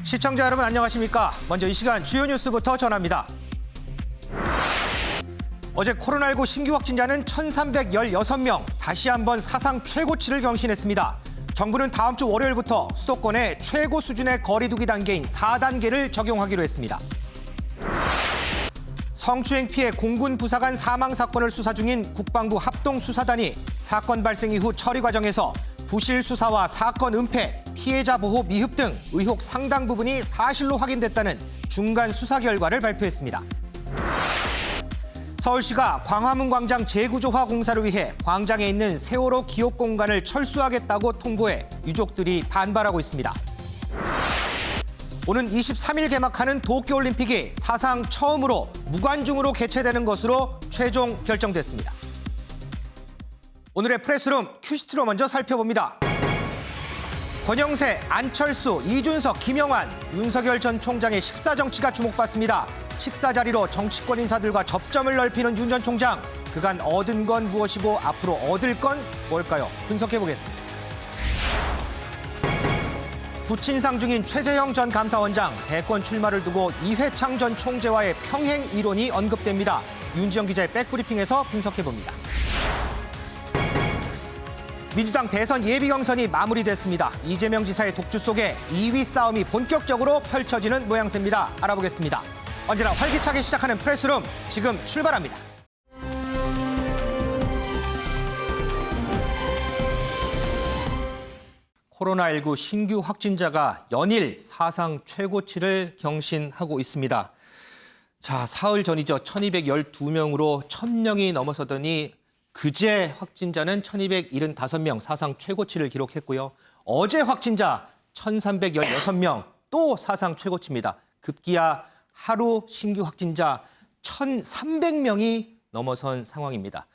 시청자 여러분 안녕하십니까? 먼저 이 시간 주요 뉴스부터 전합니다. 어제 코로나19 신규 확진자는 1,316명, 다시 한번 사상 최고치를 경신했습니다. 정부는 다음 주 월요일부터 수도권에 최고 수준의 거리 두기 단계인 4단계를 적용하기로 했습니다. 성추행 피해 공군 부사관 사망 사건을 수사 중인 국방부 합동수사단이 사건 발생 이후 처리 과정에서 부실 수사와 사건 은폐, 피해자 보호 미흡 등 의혹 상당 부분이 사실로 확인됐다는 중간 수사 결과를 발표했습니다. 서울시가 광화문 광장 재구조화 공사를 위해 광장에 있는 세월호 기억 공간을 철수하겠다고 통보해 유족들이 반발하고 있습니다. 오는 23일 개막하는 도쿄올림픽이 사상 처음으로 무관중으로 개최되는 것으로 최종 결정됐습니다. 오늘의 프레스룸 큐시트로 먼저 살펴봅니다. 권영세, 안철수, 이준석, 김영환, 윤석열 전 총장의 식사 정치가 주목받습니다. 식사 자리로 정치권 인사들과 접점을 넓히는 윤 전 총장. 그간 얻은 건 무엇이고 앞으로 얻을 건 뭘까요? 분석해보겠습니다. 부친상 중인 최재형 전 감사원장, 대권 출마를 두고 이회창 전 총재와의 평행 이론이 언급됩니다. 윤지영 기자의 백브리핑에서 분석해봅니다. 민주당 대선 예비 경선이 마무리됐습니다. 이재명 지사의 독주 속에 2위 싸움이 본격적으로 펼쳐지는 모양새입니다. 알아보겠습니다. 언제나 활기차게 시작하는 프레스룸, 지금 출발합니다. 코로나19 신규 확진자가 연일 사상 최고치를 경신하고 있습니다. 자, 사흘 전이죠. 1,212명으로 1,000명이 넘어서더니 그제 확진자는 1,275명, 사상 최고치를 기록했고요. 어제 확진자 1,316명, 또 사상 최고치입니다. 급기야 하루 신규 확진자 1,300명이 넘어선 상황입니다.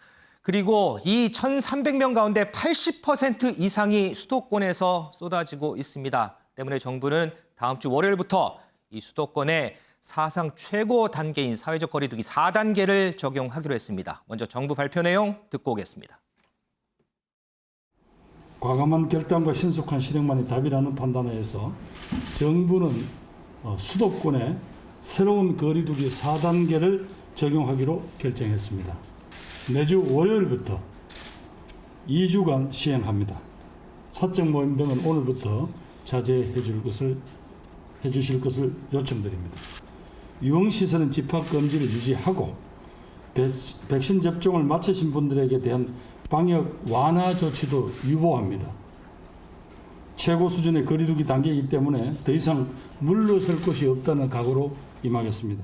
그리고 이 1,300명 가운데 80% 이상이 수도권에서 쏟아지고 있습니다. 때문에 정부는 다음 주 월요일부터 이 수도권에 사상 최고 단계인 사회적 거리 두기 4단계를 적용하기로 했습니다. 먼저 정부 발표 내용 듣고 오겠습니다. 과감한 결단과 신속한 실행만이 답이라는 판단하에서 정부는 수도권에 새로운 거리 두기 4단계를 적용하기로 결정했습니다. 매주 월요일부터 2주간 시행합니다. 사적 모임 등은 오늘부터 자제해 주실 것을 요청드립니다. 유흥시설은 집합금지를 유지하고 백신 접종을 마치신 분들에게 대한 방역 완화 조치도 유보합니다. 최고 수준의 거리 두기 단계이기 때문에 더 이상 물러설 것이 없다는 각오로 임하겠습니다.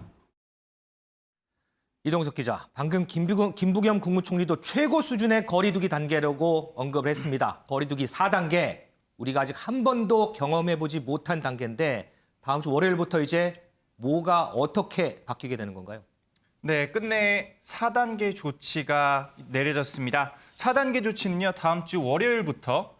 이동석 기자, 방금 김부겸 국무총리도 최고 수준의 거리 두기 단계라고 언급을 했습니다. 거리 두기 4단계, 우리가 아직 한 번도 경험해보지 못한 단계인데 다음 주 월요일부터 이제 뭐가 어떻게 바뀌게 되는 건가요? 네, 끝내 4단계 조치가 내려졌습니다. 4단계 조치는요, 다음 주 월요일부터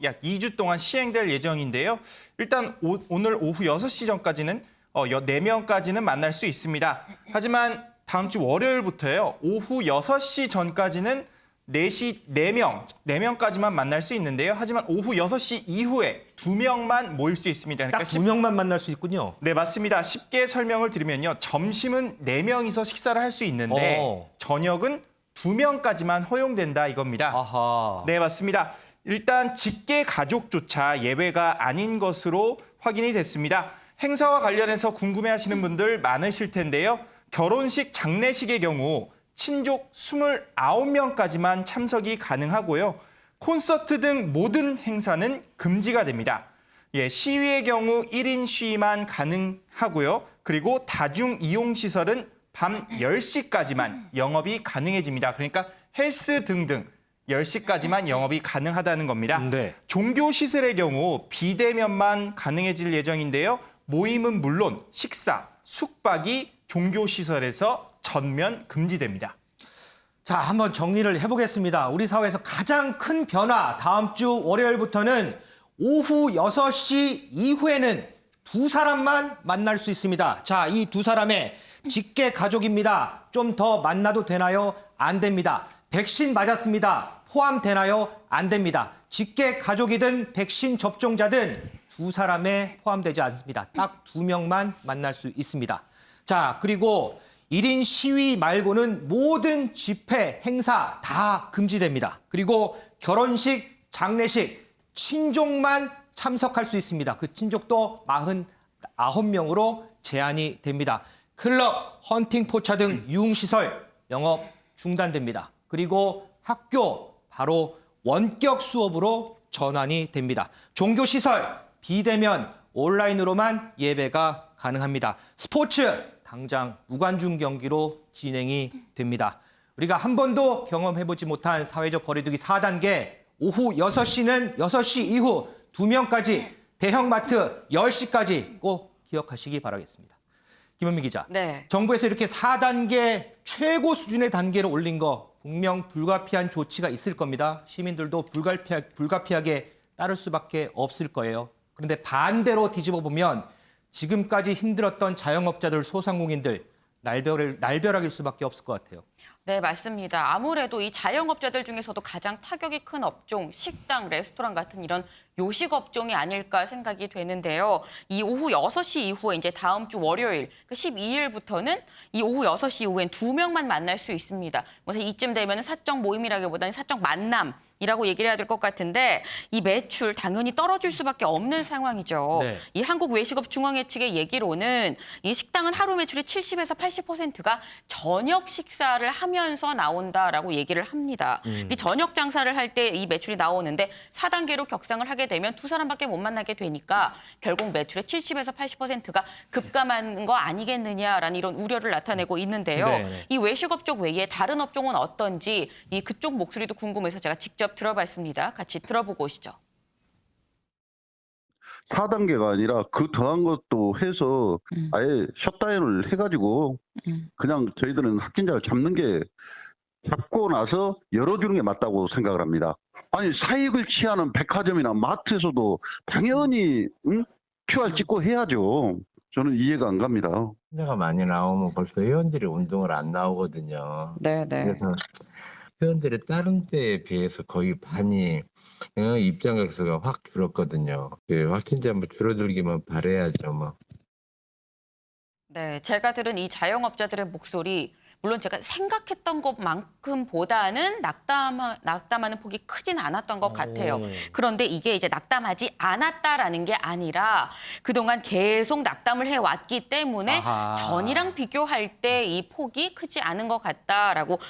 약 2주 동안 시행될 예정인데요. 일단 오늘 오후 6시 전까지는 4명까지는 만날 수 있습니다. 하지만 다음 주 월요일부터요, 오후 6시 전까지는 4명까지만 만날 수 있는데요. 하지만 오후 6시 이후에 2명만 모일 수 있습니다. 그러니까 딱 2명만 만날 수 있군요. 네, 맞습니다. 쉽게 설명을 드리면요. 점심은 4명이서 식사를 할 수 있는데 저녁은 2명까지만 허용된다 이겁니다. 아하. 네, 맞습니다. 일단 직계 가족조차 예외가 아닌 것으로 확인이 됐습니다. 행사와 관련해서 궁금해하시는 분들 많으실 텐데요. 결혼식, 장례식의 경우 친족 29명까지만 참석이 가능하고요. 콘서트 등 모든 행사는 금지가 됩니다. 시위의 경우 1인 시위만 가능하고요. 그리고 다중 이용시설은 밤 10시까지만 영업이 가능해집니다. 그러니까 헬스 등등 10시까지만 영업이 가능하다는 겁니다. 네. 종교시설의 경우 비대면만 가능해질 예정인데요. 모임은 물론 식사, 숙박이 종교시설에서 전면 금지됩니다. 자, 한번 정리를 해보겠습니다. 우리 사회에서 가장 큰 변화, 다음 주 월요일부터는 오후 6시 이후에는 2사람만 만날 수 있습니다. 자, 이 2사람의 직계 가족입니다. 좀 더 만나도 되나요? 안 됩니다. 백신 맞았습니다. 포함되나요? 안 됩니다. 직계 가족이든 백신 접종자든 두 사람에 포함되지 않습니다. 딱 2명만 만날 수 있습니다. 자, 그리고 1인 시위 말고는 모든 집회, 행사 다 금지됩니다. 그리고 결혼식, 장례식, 친족만 참석할 수 있습니다. 그 친족도 49명으로 제한이 됩니다. 클럽, 헌팅 포차 등 유흥시설 영업 중단됩니다. 그리고 학교 바로 원격 수업으로 전환이 됩니다. 종교시설 비대면 온라인으로만 예배가 가능합니다. 스포츠 당장 무관중 경기로 진행이 됩니다. 우리가 한 번도 경험해보지 못한 사회적 거리두기 4단계 오후 6시는 6시 이후 2명까지 대형마트 10시까지 꼭 기억하시기 바라겠습니다. 김은미 기자. 네. 정부에서 이렇게 4단계 최고 수준의 단계를 올린 거 분명 불가피한 조치가 있을 겁니다. 시민들도 불가피하게 따를 수밖에 없을 거예요. 그런데 반대로 뒤집어 보면 지금까지 힘들었던 자영업자들, 소상공인들 날벼락일 수밖에 없을 것 같아요. 네, 맞습니다. 아무래도 이 자영업자들 중에서도 가장 타격이 큰 업종, 식당, 레스토랑 같은 이런 요식 업종이 아닐까 생각이 되는데요. 이 오후 6시 이후에 이제 다음 주 월요일, 12일부터는 이 오후 6시 이후엔 2명만 만날 수 있습니다. 그래서 이쯤 되면 사적 모임이라기보다는 사적 만남이라고 얘기를 해야 될 것 같은데 이 매출 당연히 떨어질 수밖에 없는 상황이죠. 네. 이 한국외식업중앙회 측의 얘기로는 이 식당은 하루 매출의 70에서 80%가 저녁 식사를 하면서 나온다라고 얘기를 합니다. 이 저녁 장사를 할 때 이 매출이 나오는데 4단계로 격상을 하게 되면 두 사람밖에 못 만나게 되니까 결국 매출의 70에서 80%가 급감하는 거 아니겠느냐라는 이런 우려를 나타내고 있는데요. 네네. 이 외식업 쪽 외에 다른 업종은 어떤지 이 그쪽 목소리도 궁금해서 제가 직접 들어봤습니다. 같이 들어보고 오시죠. 4단계가 아니라 그 더한 것도 해서 아예 셧다운을 해가지고 그냥 저희들은 확진자를 잡고 나서 열어주는 게 맞다고 생각을 합니다. 아니 사익을 취하는 백화점이나 마트에서도 당연히 QR 찍고 해야죠. 저는 이해가 안 갑니다. 환자가 많이 나오면 벌써 회원들이 운동을 안 나오거든요. 네. 그래서 회원들이 다른 때에 비해서 거의 반이 입장객수가 확 줄었거든요. 확진자 뭐 줄어들기만 바라야죠, 뭐. 네, 제가 들은 이 자영업자들의 목소리 물론 제가 생각했던 것만큼보다는 낙담하는 폭이 크진 않았던 것 같아요. 그런데 이게 이제 낙담하지 않았다라는 게 아니라 그동안 계속 낙담을 해왔기 때문에 아하. 전이랑 비교할 때 이 폭이 크지 않은 것 같다라고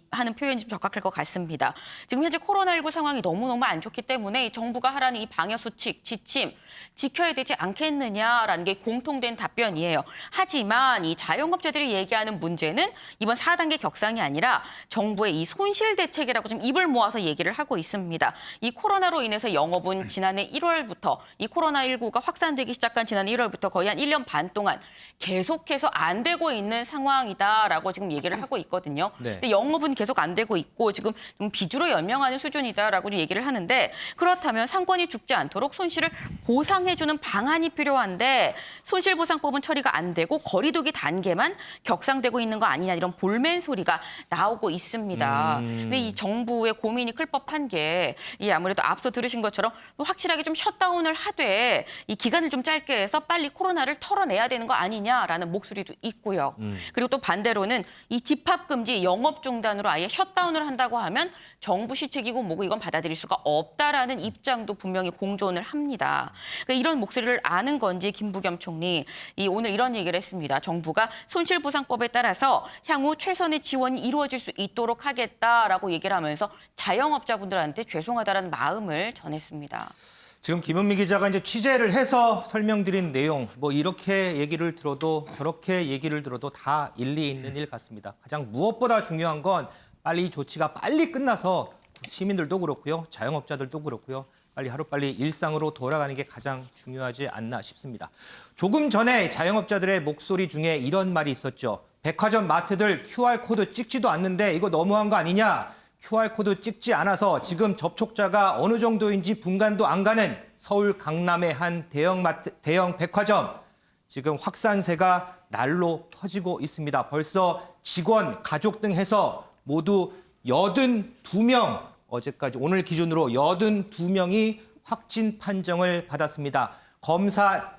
하는 표현이 좀 적합할 것 같습니다. 지금 현재 코로나19 상황이 너무너무 안 좋기 때문에 이 정부가 하라는 이 방역수칙, 지침 지켜야 되지 않겠느냐라는 게 공통된 답변이에요. 하지만 이 자영업자들이 얘기하는 문제는 이번 4단계 격상이 아니라 정부의 이 손실 대책이라고 좀 입을 모아서 얘기를 하고 있습니다. 이 코로나로 인해서 영업은 지난해 1월부터 이 코로나19가 확산되기 시작한 지난해 1월부터 거의 한 1년 반 동안 계속해서 안 되고 있는 상황이다라고 지금 얘기를 하고 있거든요. 네. 근데 영업은 계속 안 되고 있고 지금 좀 비주로 연명하는 수준이다라고 얘기를 하는데 그렇다면 상권이 죽지 않도록 손실을 보상해주는 방안이 필요한데 손실보상법은 처리가 안 되고 거리두기 단계만 격상되고 있는 거 아니냐 이런 볼멘 소리가 나오고 있습니다. 근데 이 정부의 고민이 클 법한 게 아무래도 앞서 들으신 것처럼 확실하게 좀 셧다운을 하되 이 기간을 좀 짧게 해서 빨리 코로나를 털어내야 되는 거 아니냐라는 목소리도 있고요. 그리고 또 반대로는 이 집합금지 영업 중단으로 아예 셧다운을 한다고 하면 정부 시책이고 뭐고 이건 받아들일 수가 없다라는 입장도 분명히 공존을 합니다. 그러니까 이런 목소리를 아는 건지 김부겸 총리 오늘 이런 얘기를 했습니다. 정부가 손실보상법에 따라서 향후 최선의 지원이 이루어질 수 있도록 하겠다라고 얘기를 하면서 자영업자분들한테 죄송하다라는 마음을 전했습니다. 지금 김은미 기자가 이제 취재를 해서 설명드린 내용, 뭐 이렇게 얘기를 들어도 저렇게 얘기를 들어도 다 일리 있는 일 같습니다. 가장 무엇보다 중요한 건 빨리 이 조치가 빨리 끝나서 시민들도 그렇고요, 자영업자들도 그렇고요, 빨리 하루빨리 일상으로 돌아가는 게 가장 중요하지 않나 싶습니다. 조금 전에 자영업자들의 목소리 중에 이런 말이 있었죠. 백화점, 마트들 QR코드 찍지도 않는데 이거 너무한 거 아니냐? QR코드 찍지 않아서 지금 접촉자가 어느 정도인지 분간도 안 가는 서울 강남의 한 대형 백화점. 지금 확산세가 날로 퍼지고 있습니다. 벌써 직원, 가족 등 해서 모두 82명, 어제까지 오늘 기준으로 82명이 확진 판정을 받았습니다. 검사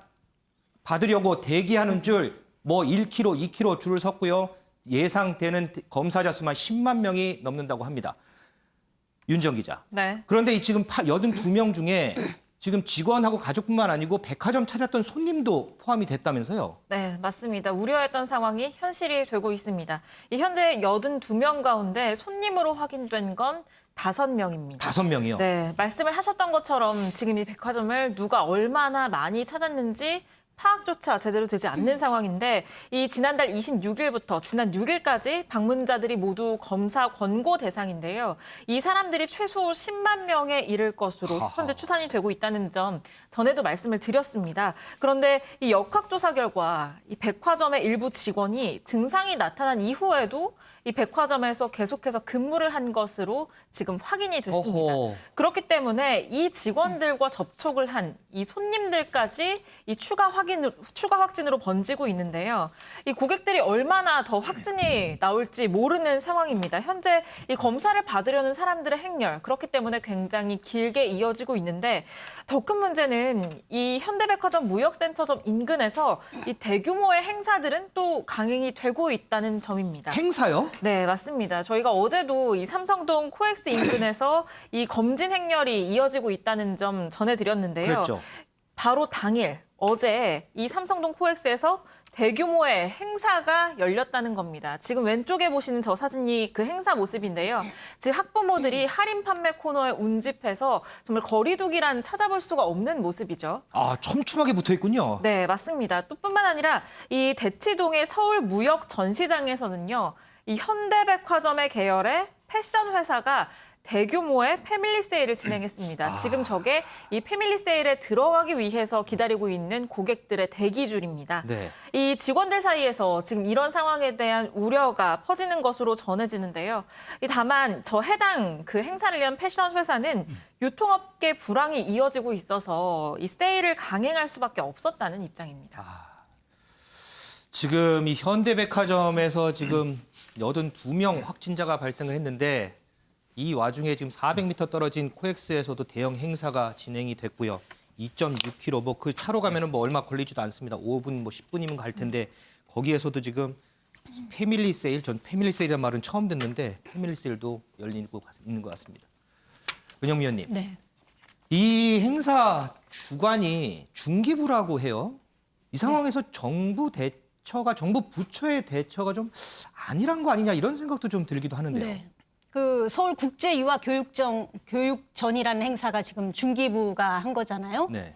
받으려고 대기하는 줄 뭐 1km, 2km 줄을 섰고요. 예상되는 검사자 수만 10만 명이 넘는다고 합니다. 윤정 기자. 네. 그런데 이 지금 82명 중에 지금 직원하고 가족뿐만 아니고 백화점 찾았던 손님도 포함이 됐다면서요? 네, 맞습니다. 우려했던 상황이 현실이 되고 있습니다. 현재 82명 가운데 손님으로 확인된 건 5명입니다. 5명이요? 네, 말씀을 하셨던 것처럼 지금 이 백화점을 누가 얼마나 많이 찾았는지 파악조차 제대로 되지 않는 상황인데 이 지난달 26일부터 지난 6일까지 방문자들이 모두 검사 권고 대상인데요. 이 사람들이 최소 10만 명에 이를 것으로 현재 추산이 되고 있다는 점 전에도 말씀을 드렸습니다. 그런데 이 역학조사 결과 이 백화점의 일부 직원이 증상이 나타난 이후에도 이 백화점에서 계속해서 근무를 한 것으로 지금 확인이 됐습니다. 어허. 그렇기 때문에 이 직원들과 접촉을 한 이 손님들까지 이 추가 확진으로 번지고 있는데요. 이 고객들이 얼마나 더 확진이 나올지 모르는 상황입니다. 현재 이 검사를 받으려는 사람들의 행렬 그렇기 때문에 굉장히 길게 이어지고 있는데 더 큰 문제는 이 현대백화점 무역센터점 인근에서 이 대규모의 행사들은 또 강행이 되고 있다는 점입니다. 행사요? 네, 맞습니다. 저희가 어제도 이 삼성동 코엑스 인근에서 이 검진 행렬이 이어지고 있다는 점 전해드렸는데요. 그랬죠. 바로 당일 어제 이 삼성동 코엑스에서 대규모의 행사가 열렸다는 겁니다. 지금 왼쪽에 보시는 저 사진이 그 행사 모습인데요. 지금 학부모들이 할인 판매 코너에 운집해서 정말 거리두기란 찾아볼 수가 없는 모습이죠. 아, 촘촘하게 붙어 있군요. 네, 맞습니다. 또 뿐만 아니라 이 대치동의 서울 무역 전시장에서는요. 이 현대백화점의 계열의 패션 회사가 대규모의 패밀리 세일을 진행했습니다. 지금 저게 이 패밀리 세일에 들어가기 위해서 기다리고 있는 고객들의 대기줄입니다. 네. 이 직원들 사이에서 지금 이런 상황에 대한 우려가 퍼지는 것으로 전해지는데요. 다만 저 해당 그 행사를 위한 패션 회사는 유통업계 불황이 이어지고 있어서 이 세일을 강행할 수밖에 없었다는 입장입니다. 지금 이 현대백화점에서 지금 82명 확진자가 발생을 했는데 이 와중에 지금 400m 떨어진 코엑스에서도 대형 행사가 진행이 됐고요. 2.6km 뭐 그 차로 가면은 뭐 얼마 걸리지도 않습니다. 5분 뭐 10분이면 갈 텐데 거기에서도 지금 패밀리 세일, 전 패밀리 세일이라는 말은 처음 듣는데 패밀리 세일도 열리고 있는 것 같습니다. 은영 위원님. 네. 이 행사 주관이 중기부라고 해요. 이 상황에서 정부 부처의 대처가 좀 아니란 거 아니냐 이런 생각도 좀 들기도 하는데요. 네. 그 서울 국제유아교육전이라는 행사가 지금 중기부가 한 거잖아요. 네.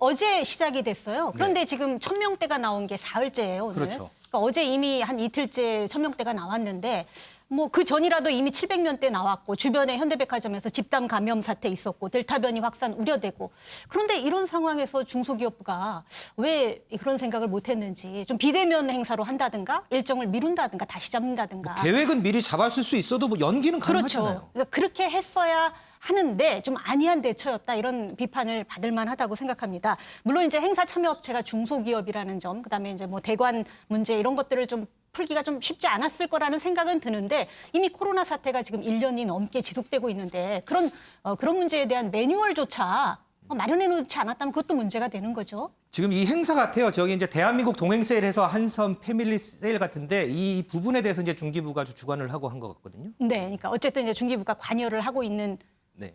어제 시작이 됐어요. 그런데 지금 1000명대가 나온 게 사흘째예요, 오늘. 그렇죠. 그러니까 어제 이미 한 이틀째 1000명대가 나왔는데 뭐 그 전이라도 이미 700명대 나왔고 주변에 현대백화점에서 집단 감염 사태 있었고 델타 변이 확산 우려되고 그런데 이런 상황에서 중소기업부가 왜 그런 생각을 못했는지 좀 비대면 행사로 한다든가 일정을 미룬다든가 다시 잡는다든가 계획은 미리 잡았을 수 있어도 뭐 연기는 가능하잖아요. 그렇죠. 그러니까 그렇게 했어야 하는데 좀 안이한 대처였다 이런 비판을 받을 만하다고 생각합니다. 물론 이제 행사 참여업체가 중소기업이라는 점, 그다음에 이제 뭐 대관 문제 이런 것들을 좀 풀기가 좀 쉽지 않았을 거라는 생각은 드는데 이미 코로나 사태가 지금 1년이 넘게 지속되고 있는데 그런 문제에 대한 매뉴얼조차 마련해 놓지 않았다면 그것도 문제가 되는 거죠. 지금 이 행사 같아요. 저기 이제 대한민국 동행 세일해서 한섬 패밀리 세일 같은데 이 부분에 대해서 이제 중기부가 주관을 하고 한 것 같거든요. 네, 그러니까 어쨌든 이제 중기부가 관여를 하고 있는 네.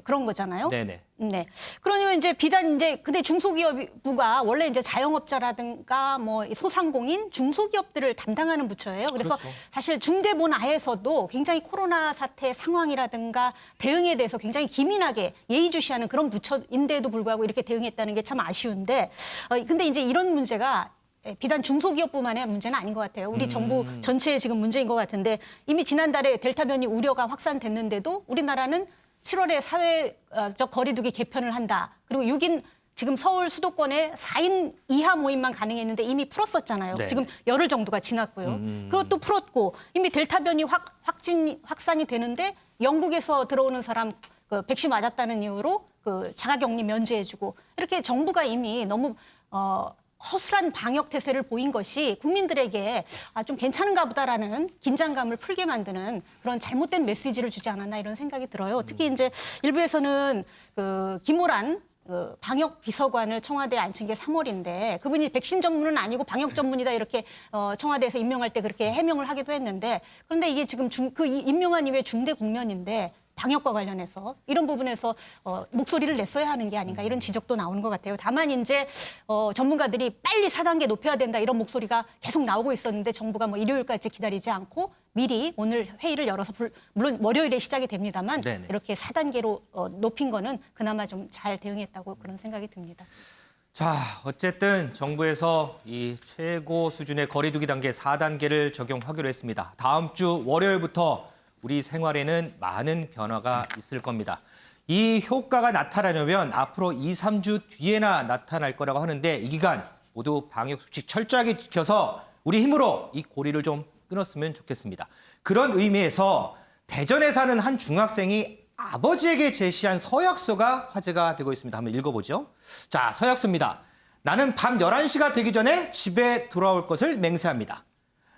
그런 거잖아요. 네네. 네. 그러면 이제 비단 이제 근데 중소기업부가 원래 이제 자영업자라든가 뭐 소상공인, 중소기업들을 담당하는 부처예요. 그래서 그렇죠. 사실 중대본하에서도 굉장히 코로나 사태 상황이라든가 대응에 대해서 굉장히 기민하게 예의주시하는 그런 부처인데도 불구하고 이렇게 대응했다는 게 참 아쉬운데 근데 이제 이런 문제가 비단 중소기업뿐만의 문제는 아닌 것 같아요. 우리 정부 전체의 지금 문제인 것 같은데 이미 지난달에 델타 변이 우려가 확산됐는데도 우리나라는 7월에 사회적 거리두기 개편을 한다. 그리고 6인 지금 서울 수도권에 4인 이하 모임만 가능했는데 이미 풀었었잖아요. 네. 지금 열흘 정도가 지났고요. 그리고 또 풀었고 이미 델타 변이 확산이 되는데 영국에서 들어오는 사람 그 백신 맞았다는 이유로 그 자가격리 면제해주고 이렇게 정부가 이미 너무 허술한 방역 태세를 보인 것이 국민들에게 좀 괜찮은가 보다라는 긴장감을 풀게 만드는 그런 잘못된 메시지를 주지 않았나 이런 생각이 들어요. 특히 이제 일부에서는 그 김호란 방역 비서관을 청와대에 앉힌 게 3월인데 그분이 백신 전문은 아니고 방역 전문이다 이렇게 청와대에서 임명할 때 그렇게 해명을 하기도 했는데 그런데 이게 지금 임명한 이후에 중대 국면인데 방역과 관련해서 이런 부분에서 목소리를 냈어야 하는 게 아닌가 이런 지적도 나오는 것 같아요. 다만 이제 전문가들이 빨리 4단계 높여야 된다 이런 목소리가 계속 나오고 있었는데 정부가 뭐 일요일까지 기다리지 않고 미리 오늘 회의를 열어서 물론 월요일에 시작이 됩니다만 네네. 이렇게 4단계로 높인 거는 그나마 좀 잘 대응했다고 그런 생각이 듭니다. 자, 어쨌든 정부에서 이 최고 수준의 거리두기 단계 4단계를 적용하기로 했습니다. 다음 주 월요일부터 우리 생활에는 많은 변화가 있을 겁니다. 이 효과가 나타나려면 앞으로 2, 3주 뒤에나 나타날 거라고 하는데 이 기간 모두 방역 수칙 철저하게 지켜서 우리 힘으로 이 고리를 좀 끊었으면 좋겠습니다. 그런 의미에서 대전에 사는 한 중학생이 아버지에게 제시한 서약서가 화제가 되고 있습니다. 한번 읽어보죠. 자, 서약서입니다. 나는 밤 11시가 되기 전에 집에 돌아올 것을 맹세합니다.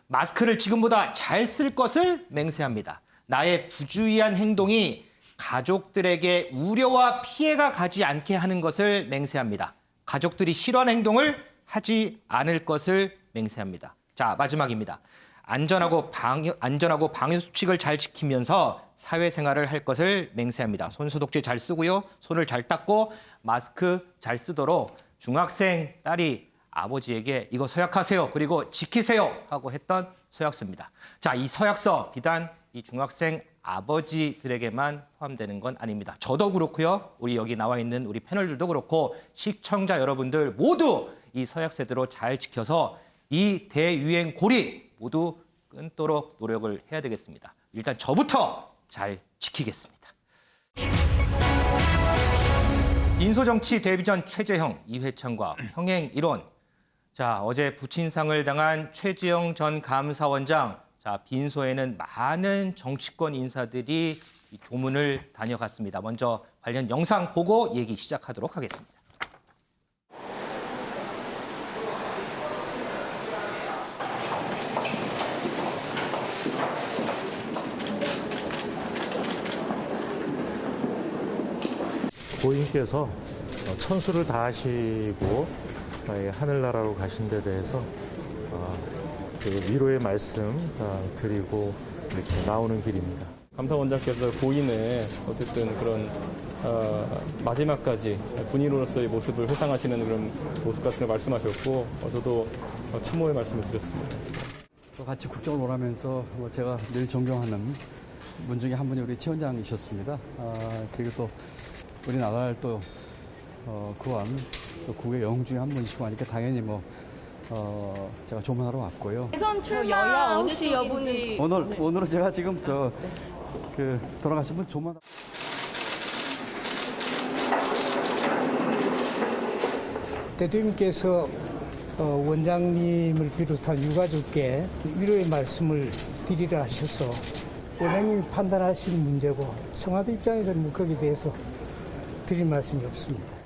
마스크를 지금보다 잘 쓸 것을 맹세합니다. 나의 부주의한 행동이 가족들에게 우려와 피해가 가지 않게 하는 것을 맹세합니다. 가족들이 싫어하는 행동을 하지 않을 것을 맹세합니다. 자, 마지막입니다. 안전하고 방역 수칙을 잘 지키면서 사회생활을 할 것을 맹세합니다. 손소독제 잘 쓰고요. 손을 잘 닦고 마스크 잘 쓰도록 중학생 딸이 아버지에게 이거 서약하세요. 그리고 지키세요. 하고 했던 서약서입니다. 자, 이 서약서 비단 이 중학생 아버지들에게만 포함되는 건 아닙니다. 저도 그렇고요. 우리 여기 나와 있는 우리 패널들도 그렇고 시청자 여러분들 모두 이 서약서대로 잘 지켜서 이 대유행 고리 모두 끊도록 노력을 해야 되겠습니다. 일단 저부터 잘 지키겠습니다. 인소정치 데뷔전 최재형, 이회창과 평행 이론. 자, 어제 부친상을 당한 최재형 전 감사원장. 자, 빈소에는 많은 정치권 인사들이 이 조문을 다녀갔습니다. 먼저 관련 영상 보고 얘기 시작하도록 하겠습니다. 고인께서 천수를 다하시고 하늘나라로 가신 데 대해서 그 위로의 말씀 드리고 이렇게 나오는 길입니다. 감사원장께서 고인의 어쨌든 그런 마지막까지 군인으로서의 모습을 회상하시는 그런 모습 같은 걸 말씀하셨고 저도 추모의 말씀을 드렸습니다. 또 같이 국정을 원하면서 제가 늘 존경하는 분 중에 한 분이 우리 최 원장이셨습니다. 그리고 또 우리나라를 또 구한 또 국의 영웅 중에 한 분이시고 하니까 당연히 제가 조문하러 왔고요. 대선 출마 혹시 여분이 오늘은 제가 지금 돌아가신 분 조문. 대통령께서 원장님을 비롯한 유가족께 위로의 말씀을 드리라 하셔서 원장님이 판단하신 문제고 청와대 입장에서는 거기에 대해서 드릴 말씀이 없습니다.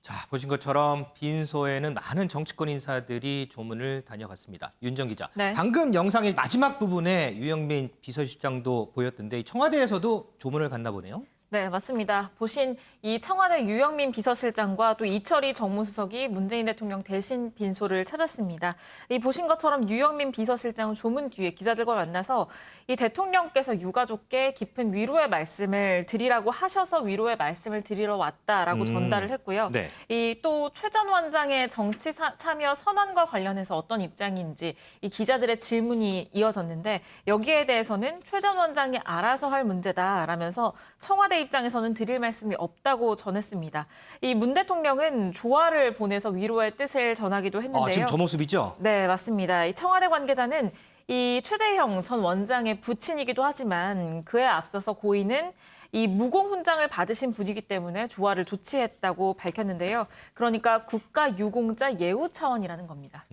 자, 보신 것처럼 빈소에는 많은 정치권 인사들이 조문을 다녀갔습니다. 윤정 기자. 네. 방금 영상의 마지막 부분에 유영민 비서실장도 보였던데 청와대에서도 조문을 갔나 보네요. 네, 맞습니다. 보신 이 청와대 유영민 비서실장과 또 이철희 정무수석이 문재인 대통령 대신 빈소를 찾았습니다. 이 보신 것처럼 유영민 비서실장은 조문 뒤에 기자들과 만나서 이 대통령께서 유가족께 깊은 위로의 말씀을 드리라고 하셔서 위로의 말씀을 드리러 왔다라고 전달을 했고요. 네. 이 또 최 전 원장의 정치 참여 선언과 관련해서 어떤 입장인지 이 기자들의 질문이 이어졌는데 여기에 대해서는 최 전 원장이 알아서 할 문제다라면서 청와대 입장에서는 드릴 말씀이 없다고 전했습니다. 이 문 대통령은 조화를 보내서 위로의 뜻을 전하기도 했는데요. 지금 저 모습이죠? 네, 맞습니다. 이 청와대 관계자는 이 최재형 전 원장의 부친이기도 하지만 그에 앞서서 고인은 이 무공 훈장을 받으신 분이기 때문에 조화를 조치했다고 밝혔는데요. 그러니까 국가 유공자 예우 차원이라는 겁니다.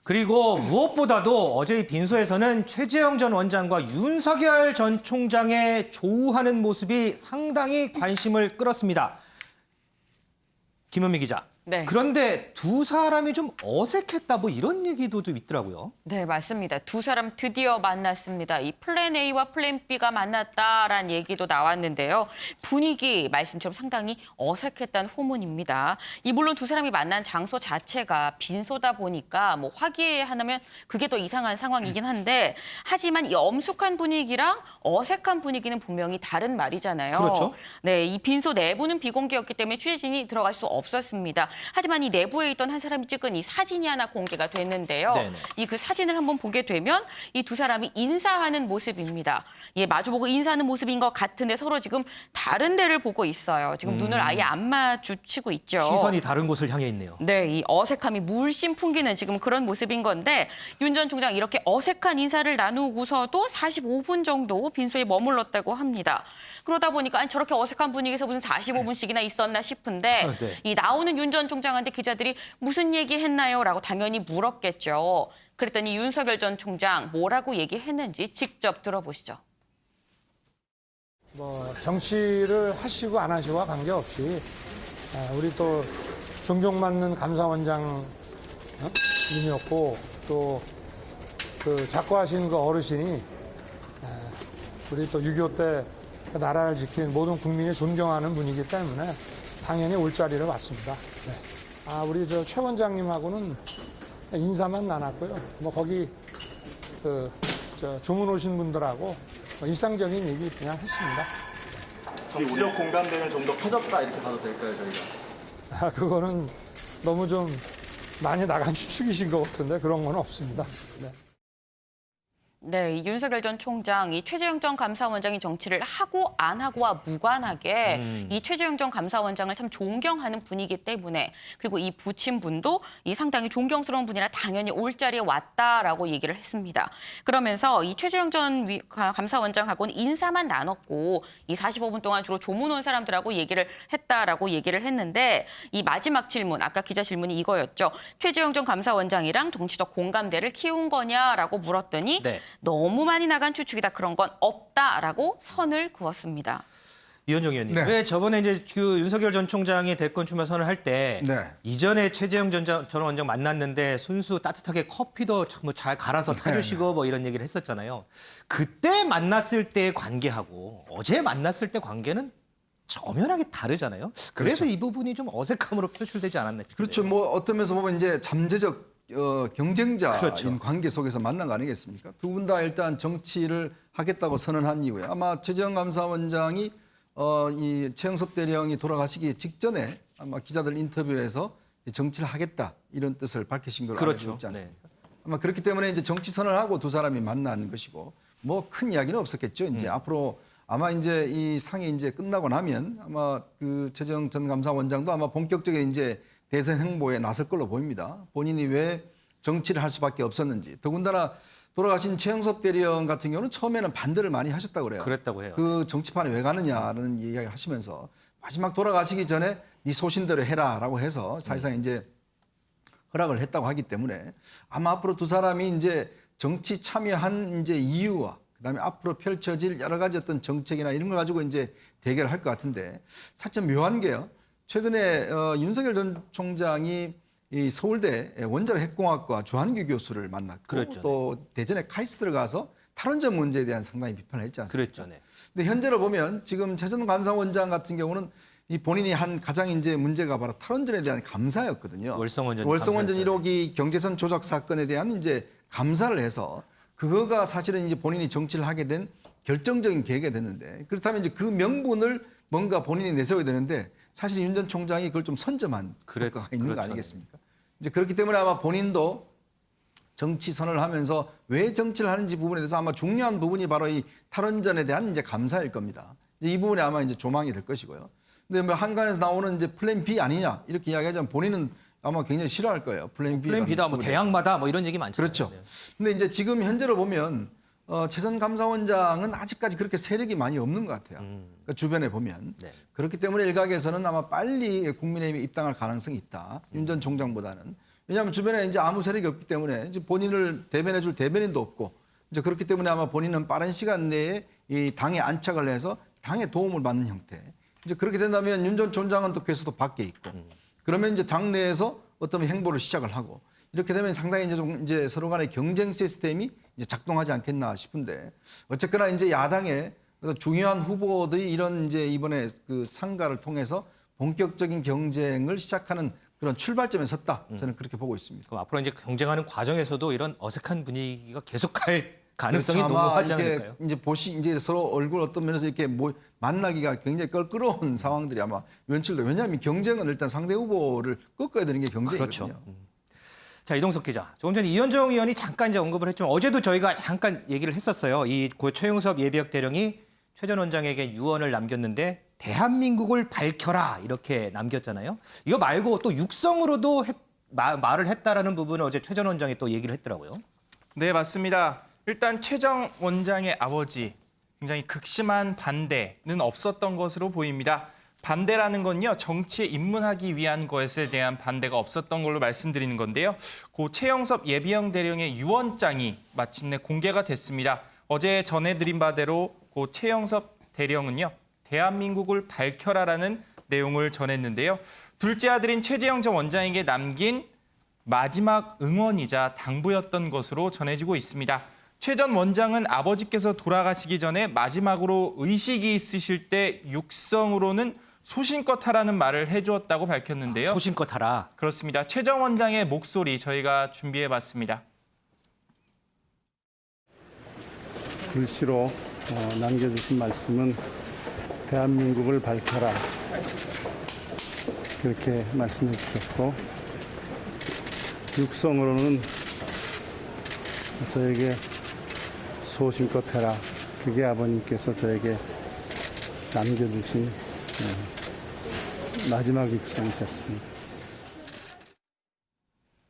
그리고 무엇보다도 어제 이 빈소에서는 최재형 전 원장과 윤석열 전 총장의 조우하는 모습이 상당히 관심을 끌었습니다. 김현미 기자, 네. 그런데 두 사람이 좀 어색했다 뭐 이런 얘기도 좀 있더라고요. 네, 맞습니다. 두 사람 드디어 만났습니다. 이 플랜 A와 플랜 B가 만났다라는 얘기도 나왔는데요. 분위기 말씀처럼 상당히 어색했다는 후문입니다. 물론 두 사람이 만난 장소 자체가 빈소다 보니까 뭐 화기애애하면 그게 더 이상한 상황이긴 한데 하지만 이 엄숙한 분위기랑 어색한 분위기는 분명히 다른 말이잖아요. 그렇죠. 네, 이 빈소 내부는 비공개였기 때문에 취재진이 들어갈 수 없었습니다. 하지만 이 내부에 있던 한 사람이 찍은 이 사진이 하나 공개가 됐는데요. 네네. 이 그 사진을 한번 보게 되면 이 두 사람이 인사하는 모습입니다. 마주보고 인사하는 모습인 것 같은데 서로 지금 다른 데를 보고 있어요. 지금 눈을 아예 안 마주치고 있죠. 시선이 다른 곳을 향해 있네요. 네, 이 어색함이 물씬 풍기는 지금 그런 모습인 건데 윤 전 총장 이렇게 어색한 인사를 나누고서도 45분 정도 빈소에 머물렀다고 합니다. 그러다 보니까 아니, 저렇게 어색한 분위기에서 무슨 45분씩이나 있었나 싶은데 네. 이 나오는 윤 전 총장한테 기자들이 무슨 얘기했나요? 라고 당연히 물었겠죠. 그랬더니 윤석열 전 총장 뭐라고 얘기했는지 직접 들어보시죠. 정치를 하시고 안 하시고와 관계없이 우리 또 존경받는 감사원장님이었고 또 그 작고하신 그 어르신이 우리 또 6.25 때 나라를 지킨 모든 국민이 존경하는 분이기 때문에 당연히 올 자리를 왔습니다. 네. 우리 최 원장님하고는 인사만 나눴고요. 뭐 거기 주문 오신 분들하고 일상적인 얘기 그냥 했습니다. 정치적 공감대는 좀 더 커졌다 이렇게 봐도 될까요, 저희가? 그거는 너무 좀 많이 나간 추측이신 것 같은데 그런 건 없습니다. 네. 네, 이 윤석열 전 총장, 이 최재형 전 감사원장이 정치를 하고 안 하고와 무관하게 이 최재형 전 감사원장을 참 존경하는 분이기 때문에 그리고 이 부친분도 이 상당히 존경스러운 분이라 당연히 올 자리에 왔다라고 얘기를 했습니다. 그러면서 이 최재형 전 감사원장하고는 인사만 나눴고 이 45분 동안 주로 조문 온 사람들하고 얘기를 했다라고 얘기를 했는데 이 마지막 질문, 아까 기자 질문이 이거였죠. 최재형 전 감사원장이랑 정치적 공감대를 키운 거냐라고 물었더니 네. 너무 많이 나간 추측이다. 그런 건 없다라고 선을 그었습니다. 이현정 의원님, 네. 왜 저번에 이제 그 윤석열 전 총장이 대권 출마 선언을 할 때 네. 이전에 최재형 전 원장 만났는데 순수 따뜻하게 커피도 뭐 잘 갈아서 타주시고 뭐 이런 얘기를 했었잖아요. 그때 만났을 때의 관계하고 어제 만났을 때 관계는 엄연하게 다르잖아요. 그래서 그렇죠. 이 부분이 좀 어색함으로 표출되지 않았나 싶네요. 그렇죠. 뭐 어떤 면에서 보면 이제 잠재적 경쟁자인 그렇죠. 관계 속에서 만난 거 아니겠습니까? 두 분 다 일단 정치를 하겠다고 선언한 이후에 아마 최재형 감사원장이 이 최영섭 대령이 돌아가시기 직전에 아마 기자들 인터뷰에서 정치를 하겠다 이런 뜻을 밝히신 걸로 그렇죠. 알고 있지 않습니까? 아마 그렇기 때문에 이제 정치 선언을 하고 두 사람이 만난 것이고 뭐 큰 이야기는 없었겠죠. 이제 앞으로 아마 이제 이 상이 이제 끝나고 나면 아마 그 최재형 전 감사원장도 아마 본격적인 이제 대선 행보에 나설 걸로 보입니다. 본인이 왜 정치를 할 수밖에 없었는지. 더군다나 돌아가신 최영섭 대령 같은 경우는 처음에는 반대를 많이 하셨다고 그래요. 그랬다고 해요. 그 정치판에 왜 가느냐는 이야기를 하시면서 마지막 돌아가시기 전에 네 소신대로 해라라고 해서 사실상 이제 허락을 했다고 하기 때문에 아마 앞으로 두 사람이 이제 정치 참여한 이제 이유와 그다음에 앞으로 펼쳐질 여러 가지 어떤 정책이나 이런 걸 가지고 이제 대결을 할 것 같은데 사실 좀 묘한 게요. 최근에 윤석열 전 총장이 이 서울대 원자력 핵공학과 주한규 교수를 만났고 그랬죠. 또 대전에 카이스트를 가서 탈원전 문제에 대한 상당히 비판을 했지 않습니까? 그랬죠. 네. 근데 현재로 보면 지금 최 전 감사원장 같은 경우는 이 본인이 한 가장 이제 문제가 바로 탈원전에 대한 감사였거든요. 월성원전 1호기 경제선 조작 사건에 대한 이제 감사를 해서 그거가 사실은 이제 본인이 정치를 하게 된 결정적인 계기가 됐는데 그렇다면 이제 그 명분을 뭔가 본인이 내세워야 되는데 사실 윤 전 총장이 그걸 좀 선점한 효과가 있는 그렇죠. 거 아니겠습니까? 이제 그렇기 때문에 아마 본인도 정치 선언을 하면서 왜 정치를 하는지 부분에 대해서 아마 중요한 부분이 바로 이 탈원전에 대한 이제 감사일 겁니다. 이제 이 부분에 아마 이제 조망이 될 것이고요. 근데 뭐 한간에서 나오는 이제 플랜 B 아니냐 이렇게 이야기하자면 본인은 아마 굉장히 싫어할 거예요. 플랜 B다, 뭐 대학마다 뭐 이런 얘기 많죠. 그렇죠. 근데 이제 지금 현재로 보면 최 전 감사원장은 아직까지 그렇게 세력이 많이 없는 것 같아요. 그러니까 주변에 보면. 네. 그렇기 때문에 일각에서는 아마 빨리 국민의힘에 입당할 가능성이 있다. 윤 전 총장보다는. 왜냐하면 주변에 이제 아무 세력이 없기 때문에 이제 본인을 대변해 줄 대변인도 없고 이제 그렇기 때문에 아마 본인은 빠른 시간 내에 이 당에 안착을 해서 당에 도움을 받는 형태. 이제 그렇게 된다면 윤 전 총장은 또 계속 밖에 있고 그러면 이제 당내에서 어떤 행보를 시작을 하고 이렇게 되면 상당히 이제 좀 이제 서로 간의 경쟁 시스템이 이제 작동하지 않겠나 싶은데 어쨌거나 이제 야당의 중요한 후보들이 이런 이제 이번에 그 상가를 통해서 본격적인 경쟁을 시작하는 그런 출발점에 섰다. 저는 그렇게 보고 있습니다. 그럼 앞으로 이제 경쟁하는 과정에서도 이런 어색한 분위기가 계속할 가능성이 그렇죠. 아마 농후하지 이렇게 않을까요? 이제 서로 얼굴 어떤 면에서 이렇게 만나기가 굉장히 껄끄러운 상황들이 아마 연출돼. 왜냐하면 경쟁은 일단 상대 후보를 꺾어야 되는 게 경쟁이거든요. 그렇죠. 자, 이동석 기자. 조금 전에 이현정 의원이 잠깐 이제 언급을 했지만 어제도 저희가 잠깐 얘기를 했었어요. 이 고 최영섭 예비역 대령이 최 전 원장에게 유언을 남겼는데 대한민국을 밝혀라 이렇게 남겼잖아요. 이거 말고 또 육성으로도 말을 했다라는 부분을 어제 최 전 원장이 또 얘기를 했더라고요. 네, 맞습니다. 일단 최 전 원장의 아버지 굉장히 극심한 반대는 없었던 것으로 보입니다. 반대라는 건요, 정치에 입문하기 위한 것에 대한 반대가 없었던 걸로 말씀드리는 건데요. 고 최영섭 예비역 대령의 유언장이 마침내 공개가 됐습니다. 어제 전해드린 바대로 고 최영섭 대령은요, 대한민국을 밝혀라라는 내용을 전했는데요. 둘째 아들인 최재형 전 원장에게 남긴 마지막 응원이자 당부였던 것으로 전해지고 있습니다. 최 전 원장은 아버지께서 돌아가시기 전에 마지막으로 의식이 있으실 때 육성으로는 소신껏 하라는 말을 해주었다고 밝혔는데요. 소신껏 하라. 그렇습니다. 최 전 원장의 목소리 저희가 준비해봤습니다. 글씨로 남겨주신 말씀은 대한민국을 밝혀라 그렇게 말씀해 주셨고 육성으로는 저에게 소신껏 해라 그게 아버님께서 저에게 남겨주신 마지막 육성이셨습니다.